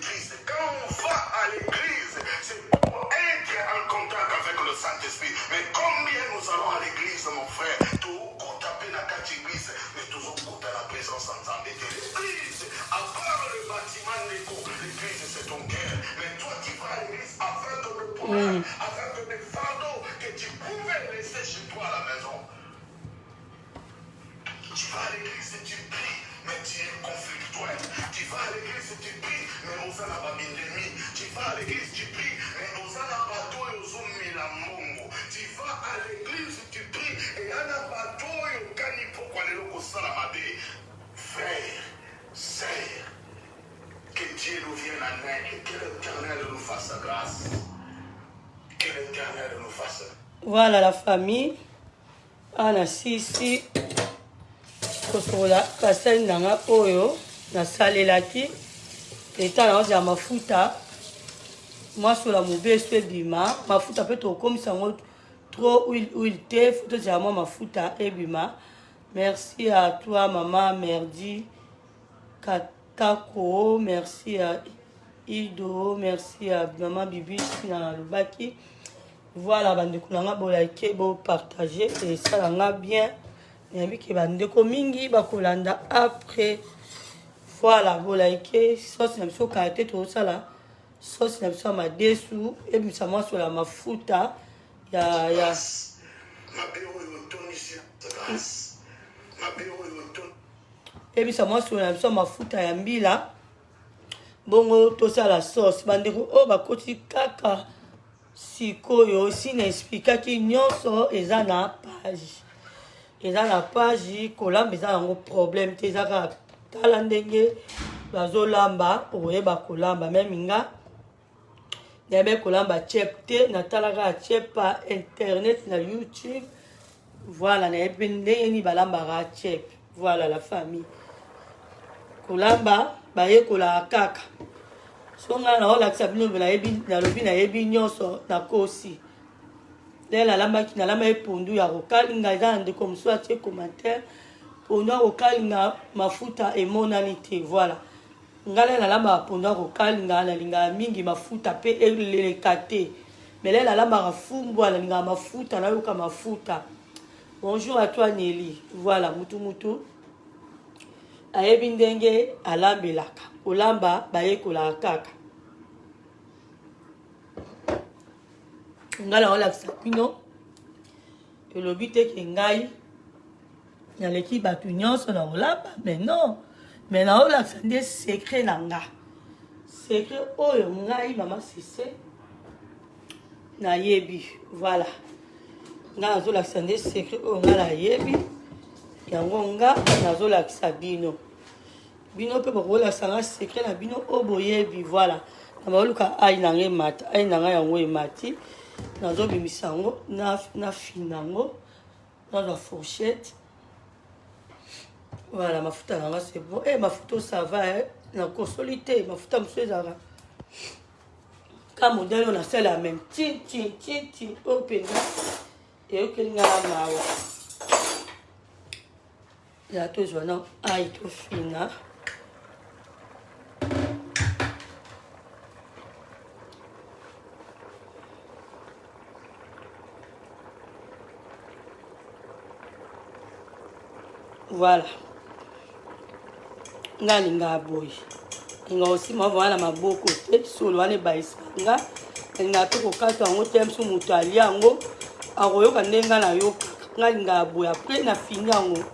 Christ. Quand on va à l'église c'est pour être en contact avec le Saint-Esprit. Mais combien nous allons à l'église, mon frère, tout taper la carte église, mais toujours compter la présence ensemble de l'église. À part le bâtiment, l'église c'est ton cœur. Mais toi tu vas à l'église avec le problème, avec le fardeau que tu pouvais laisser chez toi à la maison. Tu vas à l'église et tu pries, mais tu es conflictuel. Tu vas à l'église et tu pries, mais on s'en a pas mis d'ennemis. Tu vas à l'église, tu pries, mais on s'en a pas tout et on mis la mongo. Tu vas à l'église, tu pries, et on a pas tout et on gagne pourquoi les locaux sont la madé. Frère, sœur, que Dieu nous vienne en aide et que l'Éternel nous fasse grâce. Que l'Éternel nous fasse grâce. Voilà la famille. Ana sisi. Kosola kasali nanga oyo nasalelaki eta na oza mafuta mwasola mobeso ebima mafuta pe tokomisa yango trop huile te futa ozala mwa mafuta ebima. Merci à toi maman Merdi Katako, merci à Ido, merci à maman Bibi na lobaki. Voilà bandeko nanga bo like bo partager et ça nanga bien. Nabi ki bandeko mingi bakolanda après. Voilà, vous likez sauce na biso kate to sala sauce na biso ma desu et bisa moi sur la mafuta ya et bisa moi sur la biso mafuta ya mbila bongo to sala sauce bandeko o bakoti kaka sikoyo si na expliquaki nyonso eza na page. Eza na page kolamba eza nango problème te eza kaka tala ndenge bazolamba oyeba kolamba meme nga nayebi kolamba chep te natalaka chep pa internet na YouTube. Voilà nayebi ndenge nini balambaka chep. Voilà la famille. kolamba bayekola kaka so nga na olakisa bino nalobi nayebi nyonso nakosi lelo nalamba epondu ya kokalinga eza na ndeko mosusu atie commentaire pondu ya kokalinga mafuta emonani te voilà nga lelo nalambaka pondu ya kokalinga nalingaka mingi mafuta mpe eleleka te mais lelo nalambaka fumbwa nalingaka mafuta nayoka mafuta. Bonjour à toi Nelly. Voilà, mutu ayebi ndenge alambelaka olamba bayekola kaka ngala olakisa bino elobi te ke ngai naleki bato nyonso na olamba mais non mais na olakisa nde secret na nga secret oyo ngai mama Sese nayebi voilà nga nazolakisa nde secret oyo nga nayebi yango nga nazolakisa bino mpe bakolakisa nga secret na bino oyo boyebi voilà na baoluka ai na nga emata ai na nga yango emati nazobimisa yango na fina yango nazwa fourchette voilà mafuta na nga c'est bon mafuta ça va na kosoli te mafuta mosusu ezalaka ka modele oyo nasala ya meme ti oyo mpenza eyokeli nga na mawa ya tozwa na ai tofina voilà nga linga boy nga aussi mwa na maboko te solo wana ebayisanga nga pe kokata yango te mosusu moto alia yango akoyoka ndenge nga nayoka nga linga boy apres na fini yango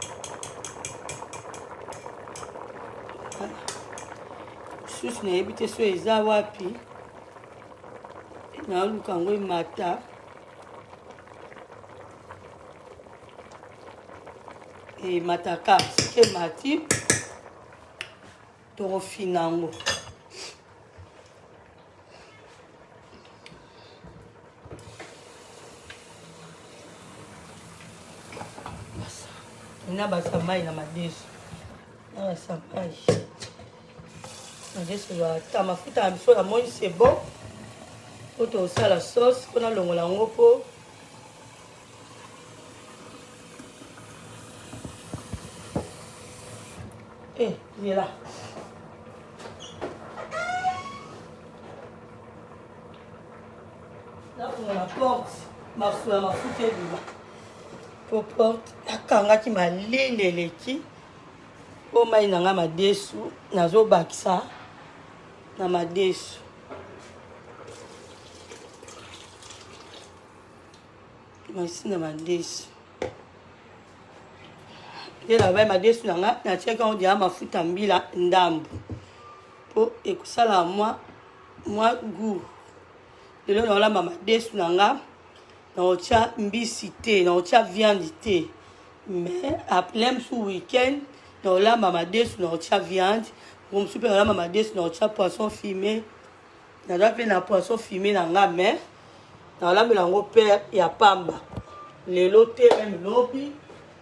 susu nayebi te so eza wapi naluka yango emata emataka sike emati tokofina yango na basamai na madeso na basamai madeso bata mafuta na biso namoni c'est bon po tosala sauce mpona longola yango mpo là. Là, on la porte, ma foute est là. Pour porte, la kanga qui m'a lélé qui. Oh, ma inanga ma dessous, nazo baksa, na ma dessous. Ma ici na ma dessous. La ba madesu nanga na tiaka on dia mafuta mbila ndambu po ekusala moi goût lelo na la madesu nanga na otia mbisi te na otia viande te mais après sous week-end na la madesu na otia viande comme super la madesu na otia poisson fumé na doit pe na poisson fumé nanga mais na la melango père ya pamba lelo te même lobi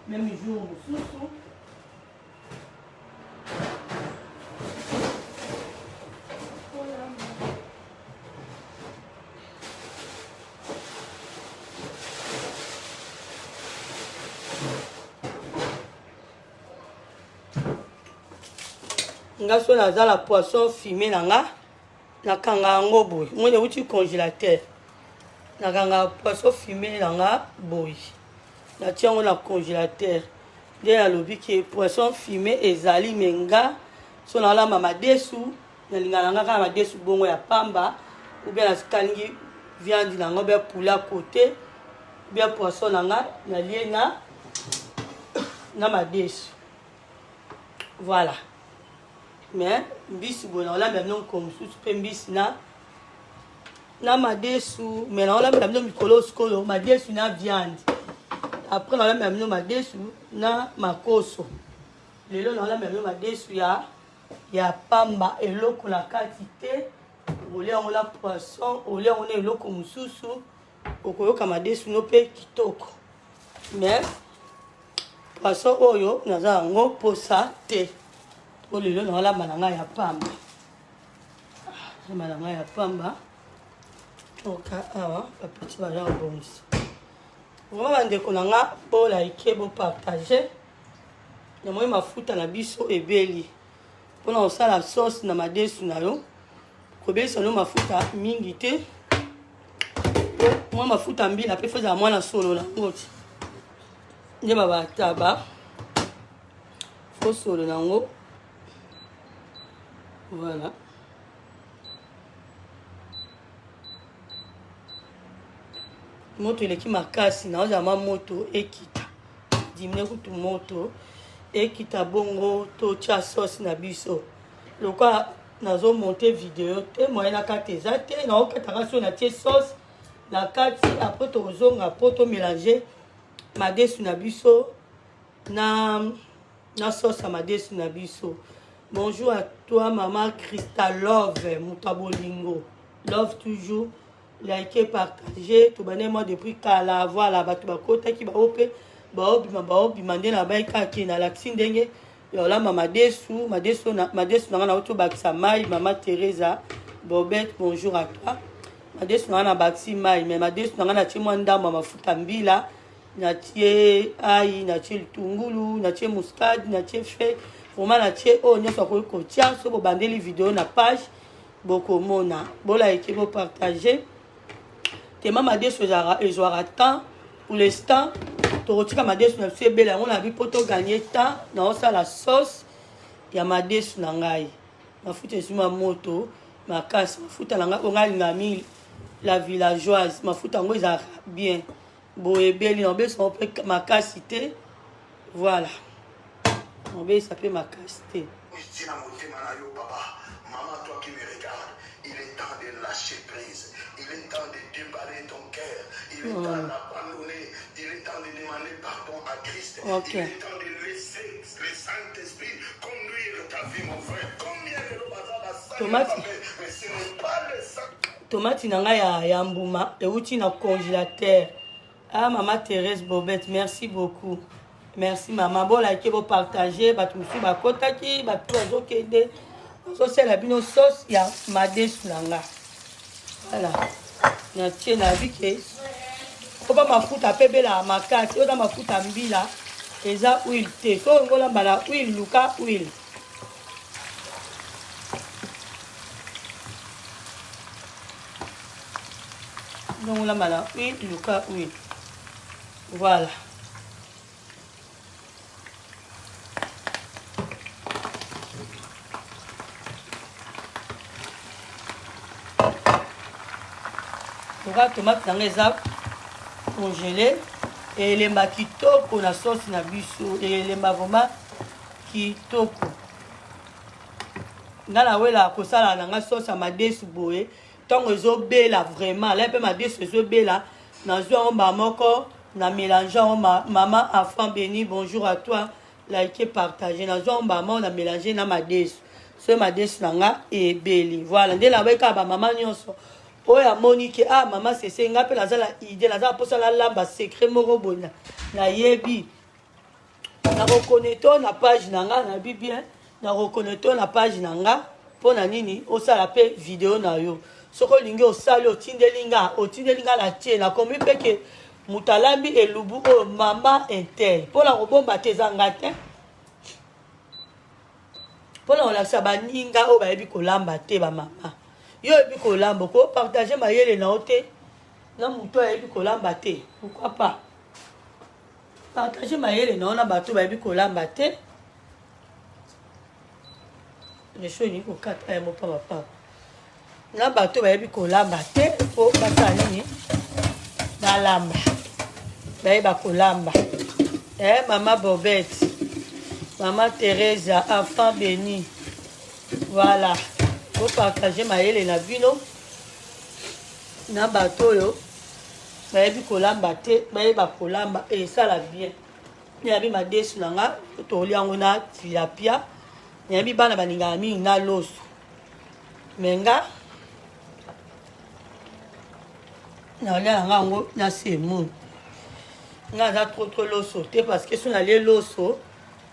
même jour mosusu nga so nazala poisson fumé nanga nakanga yango boye mone uti congélateur nakanga poisson fumé nanga boye natia yango na congélateur nde nalobi ke poisson fumé ezali menga so nalamba madesu nalingana nanga kaka madesu bongo ya pamba ou bien nakalingi viande nango bien poulet à côté bien poisson nanga nalie na madesu voilà mais mbisi boye naolamba bino mosusu mpe mbisi na madesu mais naolamba bino mikolo sikoyo madesu na viande après on a même no madesu na makoso lelo on a même madesu ya pamba eloko na kati te olia on la poisson olia on eloko mususu okoyoka madesu no pe kitoko mais poisson oyo naza ngo posa te po lelo naolamba na ngai ya pamba lamba na ngai ya pamba toka awa bapeti baza kobongisa vraimen bandeko na nga po like bopartage namoi mafuta na biso ebeli mpona kosala sauce na madesu na yo kobelisa no mafuta mingi te mwa mafuta mbila mpe fo ezala mwana solo nango ti nde babataba fo solo nango voilà moto eleki makasi naozala mwa moto ekita dimine kutu moto ekita bongo totya sauce na biso lokola nazomonte video te moye na kati eza te naokataka so natie sauce na kati apres tokozonga po tomélange madesu na biso na sauce ya madesu na biso. Bonjour à toi maman Christa Love muta bolingo love toujours like partager to bane moi depuis kala voilà batu bakota ki baope baobima nde na baika ki na laksi ndenge yolamba madesu na auto bakisa mai mama Teresa Bobette bonjour à toi madesu na bakisi mai mais madesu na tie mwa ndamba mafuta mbila na tie ai na tie litungulu na tie muscade na tie fe vraiment na tie o nyonso akoki kotia so bobandeli video na page bokomona bolike bopartage tema madesu ezwaka temps pour l'instant tokotika madesu na biso ebele yango na bi mpo toganye temps naosala sauce ya madesu na ngai mafuta esuma moto makasi mafuta na ngai ongalinga mingi la villageoise mafuta yango ezalaka bien boyebeli na obesa mpe makasi te voilà obesa mpe makasi te. Maman, toi qui me regardes, il est temps de lâcher prise. Il est temps de déballer ton cœur. Il est temps d'abandonner. Il est temps de demander pardon à Christ. Il est temps de laisser le Saint-Esprit conduire ta vie, mon frère. Combien de tomate, mais ce n'est pas le Saint. Tomate nanga ya mbuma euti na congélateur. Ah maman Thérèse Bobette, merci beaucoup. Merci maman. Bon like bo partager batu musu bakotaki batu bazokende. Sosela bino sauce ya madesu nanga. Voilà. Na tie na bike. Oba mafuta pebela makati, oda mafuta mbila eza huile te. So ngola mbala huile luka huile. Ngola mbala huile luka huile. Voilà. La tomate nanga congelée et les kitoko na sauce na biso et les vraiment kitoko ngala wela ko sala nanga sauce à madesu boye tongo ezobela vraiment là pe madesu ezobela na zo mba moko na mélange maman enfant béni bonjour à toi like partager na zo mba moko na mélanger na madesu so madesu nanga et beli voilà ndela weka ba maman nyonso oya Monique ah maman c'est nga pe lazala idée lazala posa la lamba secret moko bona na yebi na reconnaître na page nanga na bien na reconnaître na page nanga pona nini osala pe vidéo na yo soko lingi osali otindelinga la tie na komi pe ke mutalambi elubu o mama inter pona kobomba te zanga te pona olakisa baninga o bayebi kolamba te ba mama yo ebi kolamba ko partager mayele na ote na muto ebi kolamba te pourquoi pas partager mayele na ona bato ba ebi kolamba te les choses ni ko kata mo pa na bato ba ebi kolamba te po bata nini balamba ba eba kolamba maman Bobette maman Teresa enfant béni voilà. Pour partager mayele na bino na bato yo bayebi kolamba te bayeba kolamba et ça la bien yabi madesu nanga to liango na tilapia yabi bana baninga mingi na loso menga na lia nanga ngo na semu nga za trop loso te parce que so na les loso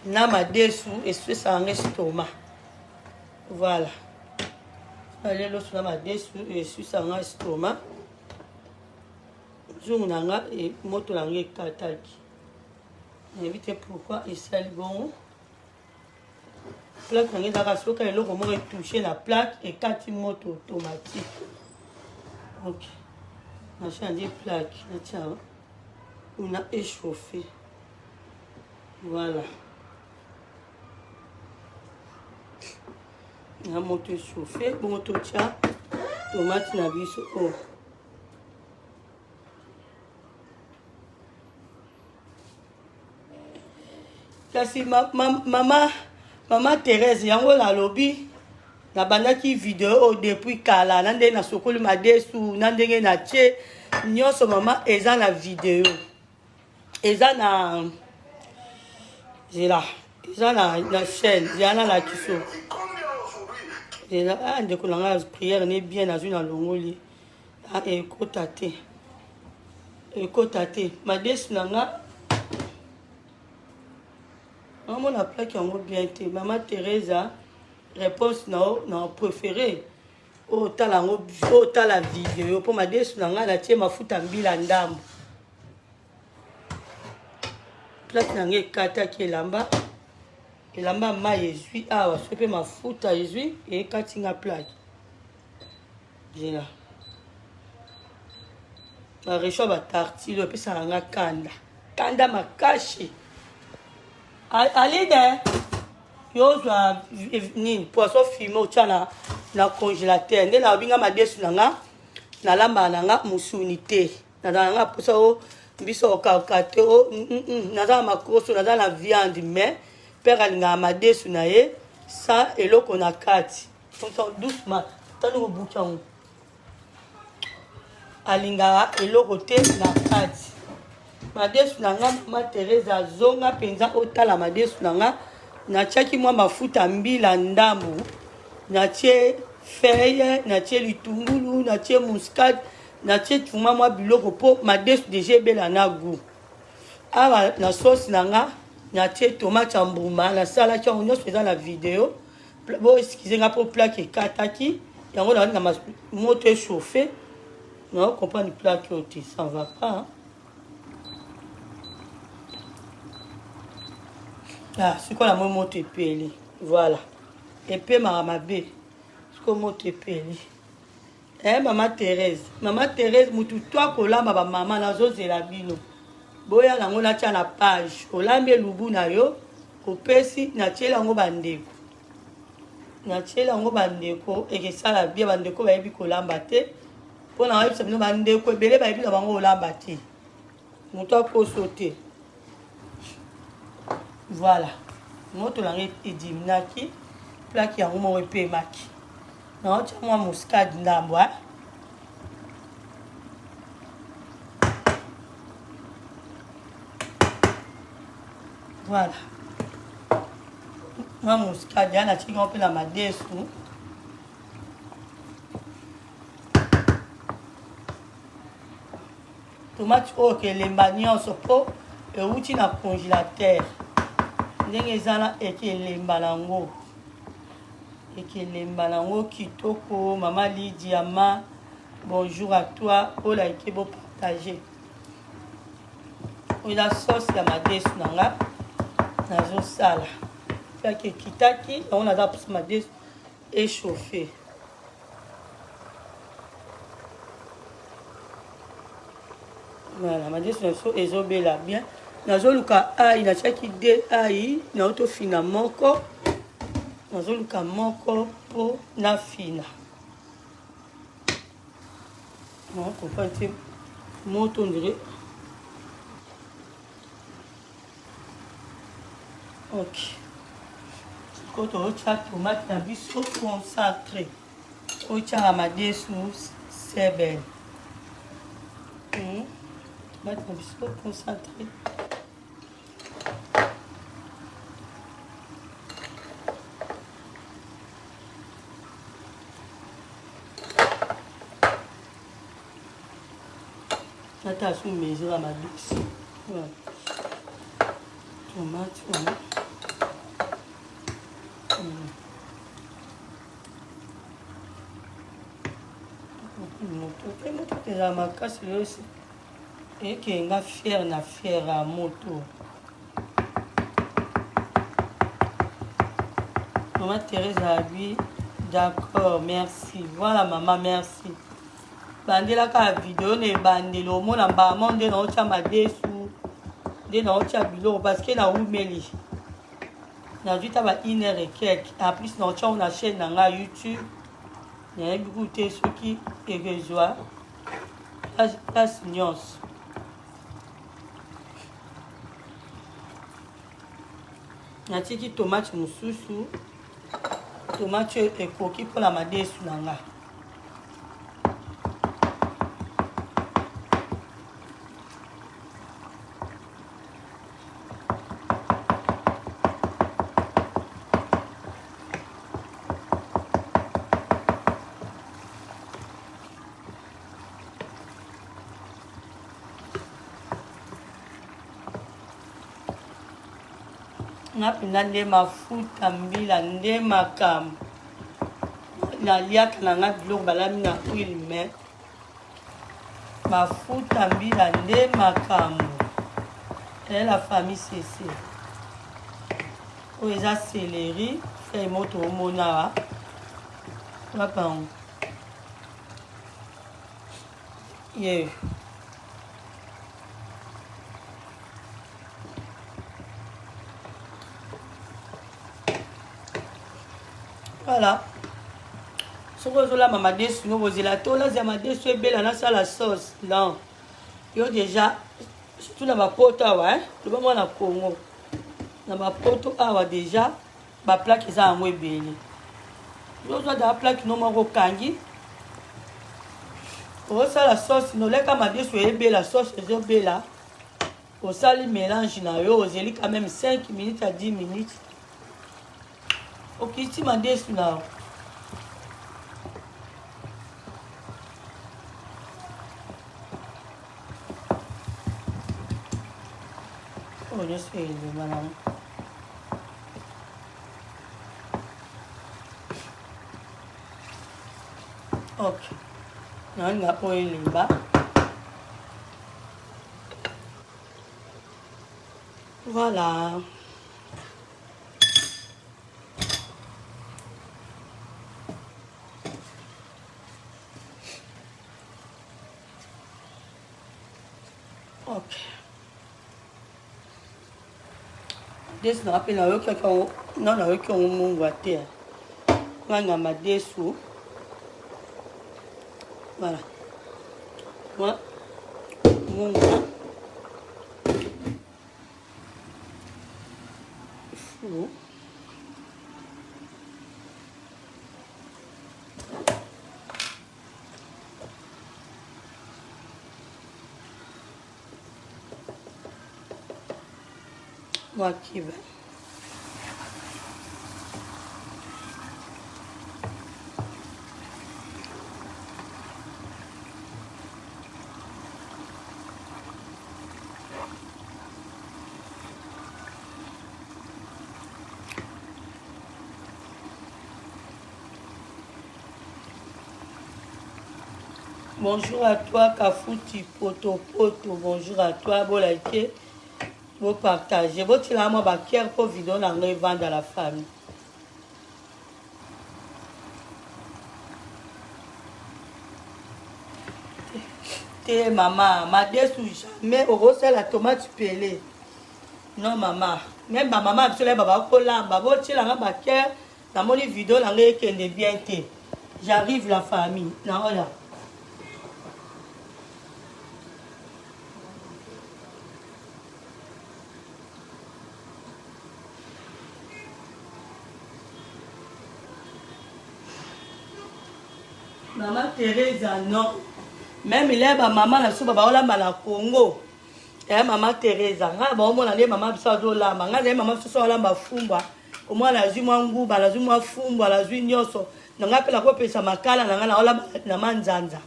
na madesu eswesa yango estomac. Voilà. Allez, l'autre na madesu eswesa yango estomac. Jour nanga et moto langue ekataki. Évitez pourquoi il sale bon. Plaque nange ezaka soki eloko moko etouche na plaque ekati moto automatique. Ok. On a changé plaque. On a échauffé. Voilà. On a monté échauffé. Bon, tout ça. Tomate na biso. Oh. Kasi Maman Thérèse, yango la lobby. Na bandaki vidéo depuis kala nande na sokoli madesu nandenge na tie nyonso mama eza na vidéo eza na chaîne yana la kiso eza ndeko nanga prière ne bien na zuna longoli ekota te madesu nanga on a plaqué yango bien te Maman Thérèse réponse non préféré autant la vidéo pour ma desu nanga na tie mafuta mbila ndambo plate nanga ekata ki elamba ma ezwi awa sope mafuta ezwi ekati nga plate jela ba recho ba tartilo pesa nanga kanda makashi alide yozwa nini poisson fumé otia na congélateur nde na binga madesu nanga na lamba nanga musuni te nazala nanga posa o biso okauka te o nazala makoso nazala na viande mais père alingaka madesu na ye sa eloko na kati doucement tani kobuki yango alingaka eloko te na kati madesu nanga Mama Thérèse azonga mpenza otala madesu nanga natiaki mwa mafuta mbila ndambu natie feuille natie litungulu natie muscade natie tuma mwa biloko po madesu deja ebela na goût awa na sauce nanga natie tomate ya mbuma nasalaki yango nyonso eza na video bo excuse nga po plaque ekataki yango na moto échauffé na comprendre plaque oyo te ça va pas Ah, c'est quoi la moto epeli voilà epé mabe c'est quoi moto epeli Maman Thérèse mutu toi kolamba ba mama nazozela bino boya nango natia na page olambi elubu na yo opesi natiela yango bandeko ekesala bia bandeko bayebi kolamba te mpo na bayebisa bino bandeko ebele bayebi na bango olamba te moto aposo te. Voilà. Moto langue ediminaki. Plaki yango mo epemaki. Na otia mwa muscade ndambo. Voilà. Mwa muscade yana tiki ngo pe na madesu. Tomate oyo kelemba nyonso po euti na congélateur. Ndenge ezala ekelemba nango. Ekelemba nango kitoko. Maman Lydia ma. Bonjour à toi. Ola ekebo partager. Ola sauce ya madesu nanga. Nazo sala. Plaki kitaki. On a d'abord madesu échauffé. Voilà, madesu naso ezobela bien. Nazoluka aïe, na chaki de aïe, na auto fina moko. Nazoluka moko po na fina. On comprend que moto ndire. Ok. Quand on a tomate na biso concentré. On tient à madesu seben. Tomate na biso concentré. Nata sous mesure à ma biche. Voilà. Tomate, voilà. moto eza makasi aussi ekenga fiere na fiere ya moto. Maman Thérèse Abi, d'accord, merci. Voilà maman, merci. Bandela ka vidéo ne bandelo mona mbama nde na ocha madesu nde na ocha bilo parce que na umeli na vita ba 1h et quelques. En plus na ocha na chaîne na YouTube. Na écouter ce qui est besoin. La science. Na tiki tomate mususu. Tomate ekoki pour la madesu na nga. Napenda nde mafuta mbila nde makambo naliaka na nga biloko balami na huile me mafuta mbila nde makambo la famille CC oyo eza céleri feuille moto omona wa wapango ye voilà. Ce que la maman déçue, nous vous la tola, c'est ma déçue belle, on a ça la sauce. Non. Yo déjà, surtout dans ma pote, ouais. Le moment na Congo. Dans ma pote, déjà, ma plaque est en moins belle. Yo dans la plaque, non, mon kangi. Pour ça la sauce, nous les ma déçue est belle, la sauce est belle. Pour ça, le mélange, yo, j'ai quand même 5 minutes à 10 minutes. Ok, tu m'as déçu là. Oh, je suis élevé, madame. Ok. Non, il n'y a pas élevé. Voilà. Ok. Desu na pe na yo kaka non na yo ki on mungu ate. Nganga madesu. Voilà. Moi mungu. Fou. Moi qui va. Bonjour à toi, Kafouti Poto Poto. Bonjour à toi, bon like, bon partager. Bon, tu l'as moi bakier pour vidéo dans le vendre à la famille. T'es maman, ma déçu jamais au rose la tomate pelée. Non maman, même ma maman absolument baba kolamba. Bon, tu l'as bakier dans mon vidéo dans le kende bien té. J'arrive la famille. Non voilà. Maman Thérèse, non. Même il est ma maman, la soupe, bah, on la Congo. Et maman Thérèse, on a dit maman, ça doit là. Maman, maman, ce soit là, ma fumba. Au moins, la zuma ngouba, la zuma fumba, la zuma nyoso. On a appelé la coupe, ça m'a calé, on a manzanza.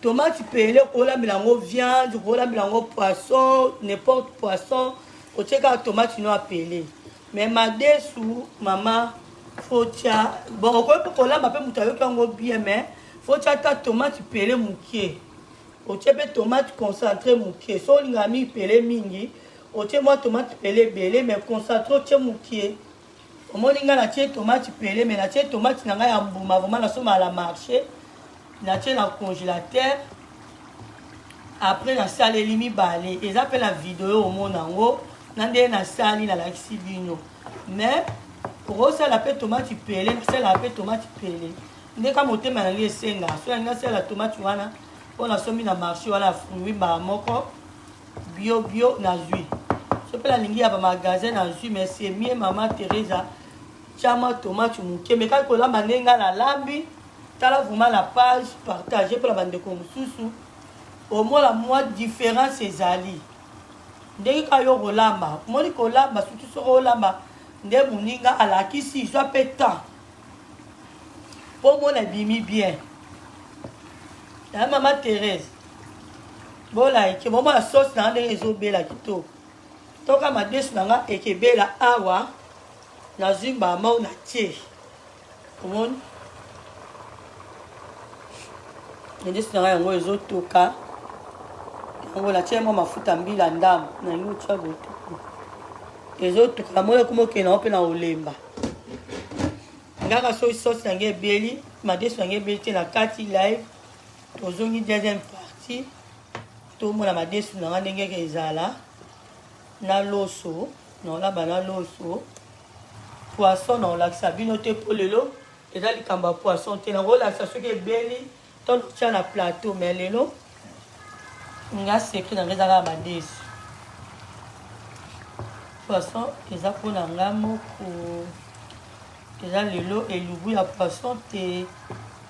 Tomate pelé, on a milango viande, on a milango poisson, n'importe poisson. On tient qu'à tomate, non, pelé. mais madesu mama fotia bon okoki kolamba mpe moto ayoki yango bien mais fotia ata tomate pele mokie otie mpe tomate concentré mokie so olingaka mingi pele mingi otie mwa tomate pele ebele mais concentré otie mokie omoni ngai natie tomate pele mais natie tomate na ngai ya mbuma vraimen nasomaka na marché natie na congélateur après nasaleli mibale eza mpe na video omona yango na nde nasali nalakisi bino mais okosala mpe tomate pele nasalaka mpe tomate pele ndeka motema nangi esengaka so nangi nasala tomate wana mpo nasomi na marché wana ya fruit mbala moko bio nazwi so mpe nalingi ya bamagasin nazwi mais c'est mieux mama Teresa tiama tomate moke mais kaka kolamba ndenge nga nalambi tala vraimen na page partage mpo na bandeko mosusu omona mwa différence ezali ndenge kaka yo kolamba omoni kolamba surtout soko olamba nde moninga alakisi zwa mpe temps mpo mona ebimi bien ya mama Thérèse bolaike bomona sauce nanga ndenge ezobela kitoko toka madesu nanga ekebela awa nazwi mbama natie omoni madesu nanga yango ezotoka yango natie mwa mafuta mbila ndambo nangi otia botoko ezotoka namoni ekomokenda mpe na olemba ngaka soki sauce nange ebeli madesu nange ebeli te na kati live tozongi deuxième partie tomona madesu nanga ndenge ezala na loso naolamba na loso poisson naolakisa bino te mpo lelo eza likambo ya poisson te nakolakisa soki ebeli to notia na plateau mais lelo nga secret nanga ezaka madesu poisson eza mpona nga moko eza lelo elubu ya poisson te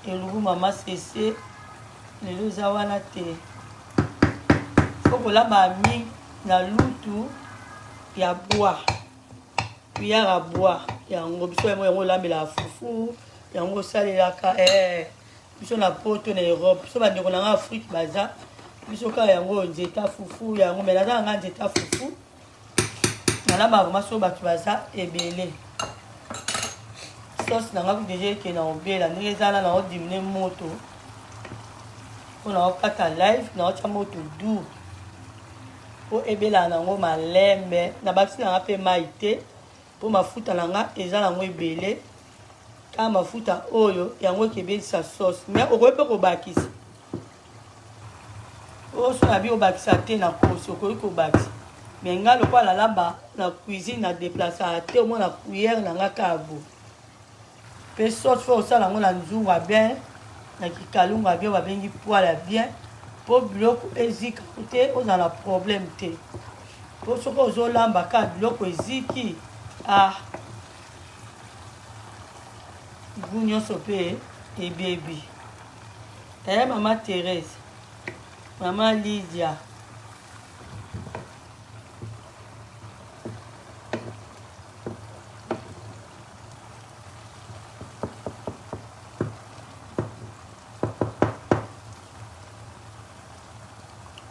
elubu mama sese lelo eza wana te fo kolamba mingi na lutu ya bois cuillère à bois yango biso yango olambela fufu yango osalelaka biso na poto na Europe biso bandeko nanga Afrique baza biso kaka yango nzeta fufu yango me naza nanga nzeta fufu nalamba vraimen so bato baza ebele sauce nanga deja eke na obela ndenge ezala na odimine moto mpo na okata live na otya moto doux po ebela nango malembe na bakisi nanga mpe mai te po mafuta nanga eza nango ebele kaka mafuta oyo yango ekebelisa sauce mais okoki mpe kobakisa oso na bi obakisa te na kosi okoki kobakisa mais nga lokola nalamba na cuisine na déplaçaka te omona cuillère nanga kabo mpe sauce fo osala yango na nzungu ya bien na kikalungu ya bien babengi poil ya bien mpo biloko ezika te ozala na problème te mpo soki ozolamba kaka biloko eziki gu nyonso mpe ebebi mama Thérèse mama Lydia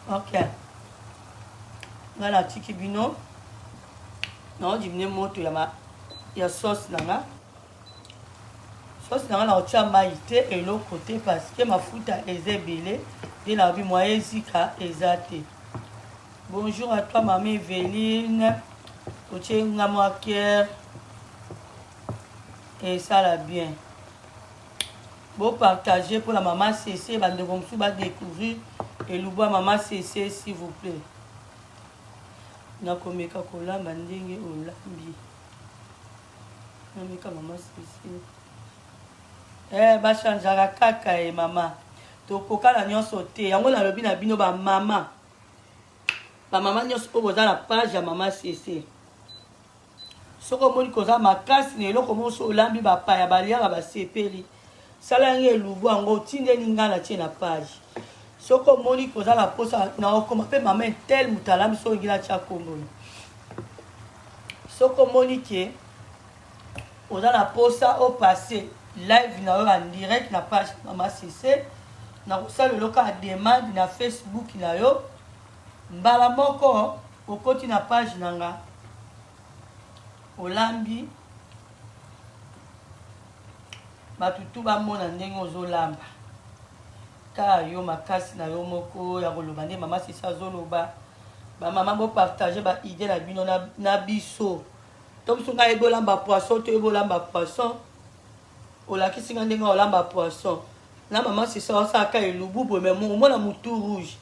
ok nga natiki bino naodimine moto ya sauce nanga sauce nanga naotia mai te eloko te parce que mafuta eza ebele nde nabi moye ezika eza te bonjour à toi mama Evelyne otie nga mwa cœur esala bien bopartage pour la mama CC bandeko mosusu badécouvrir elubu ya mama CC s'il vous plaît nakomeka kolamba ndenge olambi nameka mama CC bachangeaka kaka mama tokokala nyonso te yango nalobi na bino bamama nyonso mpo boza na page ya mama CC soki omoni koza makasi na eloko moso olambi bapaya baliaka basepeli sala yango elubu yango otindeli nga na tie na page soki omoni koza na posa na okoma mpe mama tel moto alambi so ongi natia kombona soki omoni ke oza na posa opase live na yo en direct na page mama CC na kosala eloka ya demande na Facebook na yo mbala moko okoti na page nanga olambi bato tu bamona ndenge ozolamba ka yo makasi na yo moko ya koloba nde mama sisi azoloba bamama bopartage baide na bino na biso to biso ngai ebolamba poisson to ebolamba poisson olakisi nga ndenge olamba poisson na mama sisi asalaka elubu boye me omona mutu rouge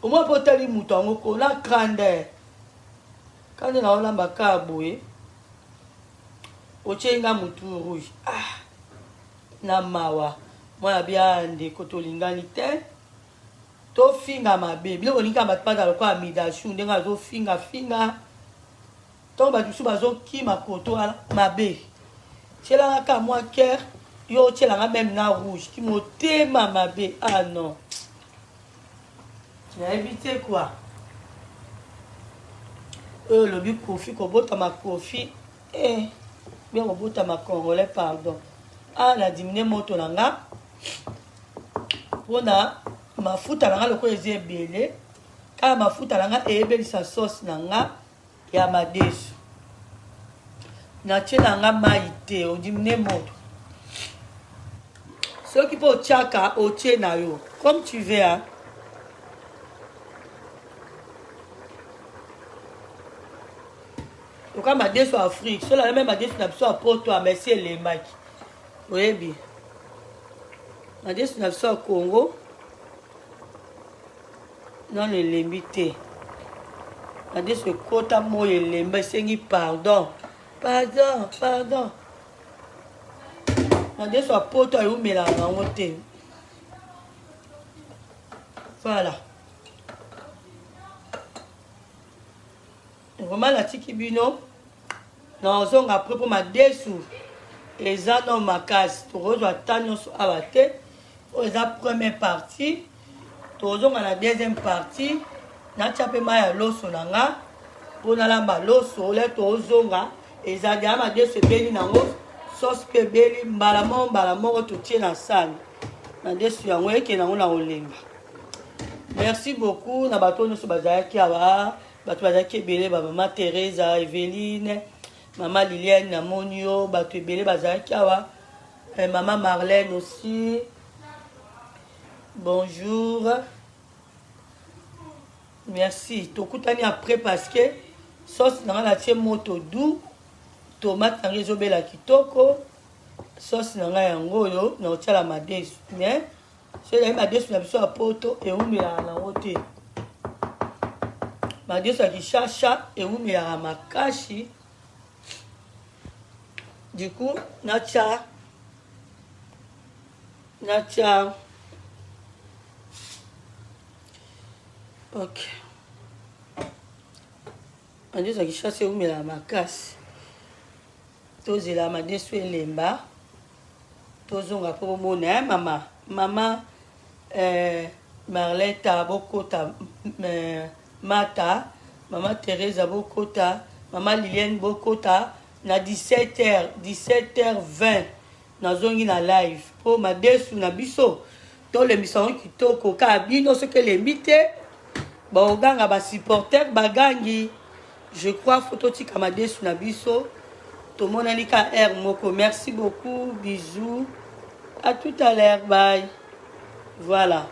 omona mpo otali mutu yango ko na grandeur kande na olamba ka boye otie nga mutu rouge na mawa mwana bia ndeko tolingani te tofinga mabe biloko olingi bato baza lokola midashu ndenge azofingafinga ntongo bato mosusu bazokima koto mabe tielanga ka mwa cœur yo otielanga meme na rouge ki motema mabe non nayebi te kua oyo olobi kofi kobotama kofi bien kobotama congolais pardon na dimine moto na nga mpona mafuta na nga lokola eza ebele kaka mafuta na nga eyebelisa sauce na nga ya madesu natie na nga mai te odimine moto soki mpo otiaka otie na yo comme tu veux loka madesu ya afrique so lala me madesu na biso ya poto ya mesi elembaki oyebi madesu na biso ya congo non elembi te madesu ekota moyo elemba esengi pardon madesu ya poto ayumelaka yango te voilà vraiment natiki bino nazonga apres mpo madesu eza no makasi tokozwa ata nyonso awa te oyo eza première partie tozonga na deuxième partie natia mpe mai ya loso na nga mpo nalamba loso le tozonga ezali ya madesu ebeli nango sauce mpe ebeli mbala moko totie na sani madesu yango ekende yango na kolemba merci beaucoup na bato nyonso bazalaki awa bato bazalaki ebele bamama Teresa Eveline mama Liliane namoni yo bato ebele bazalaki awa mama Marlène aussi bonjour merci tokutani après parce que sauce na nga natie moto doux tomate na nga ezobela kitoko sauce na nga yango oyo na otiala madesu mais so ezali madesu na biso ya poto ewumelaka nango te madesu ya kishasha ewumelaka makasi du coup natia ok madesu ya kishasha ewumelaka makasi tozela madesu elemba tozonga mpo bomona mama Marleta bokota mata mama Teresa bokota mama Liliane bokota na 17h20 nazongi na live mpo madesu na biso tolembisa yango kitoko kaka bino soki elembi te baoganga basupporter bagangi je crois fo totika madesu na biso tomonani ka air moko merci beaucoup bisous à tout à l'heure bye voilà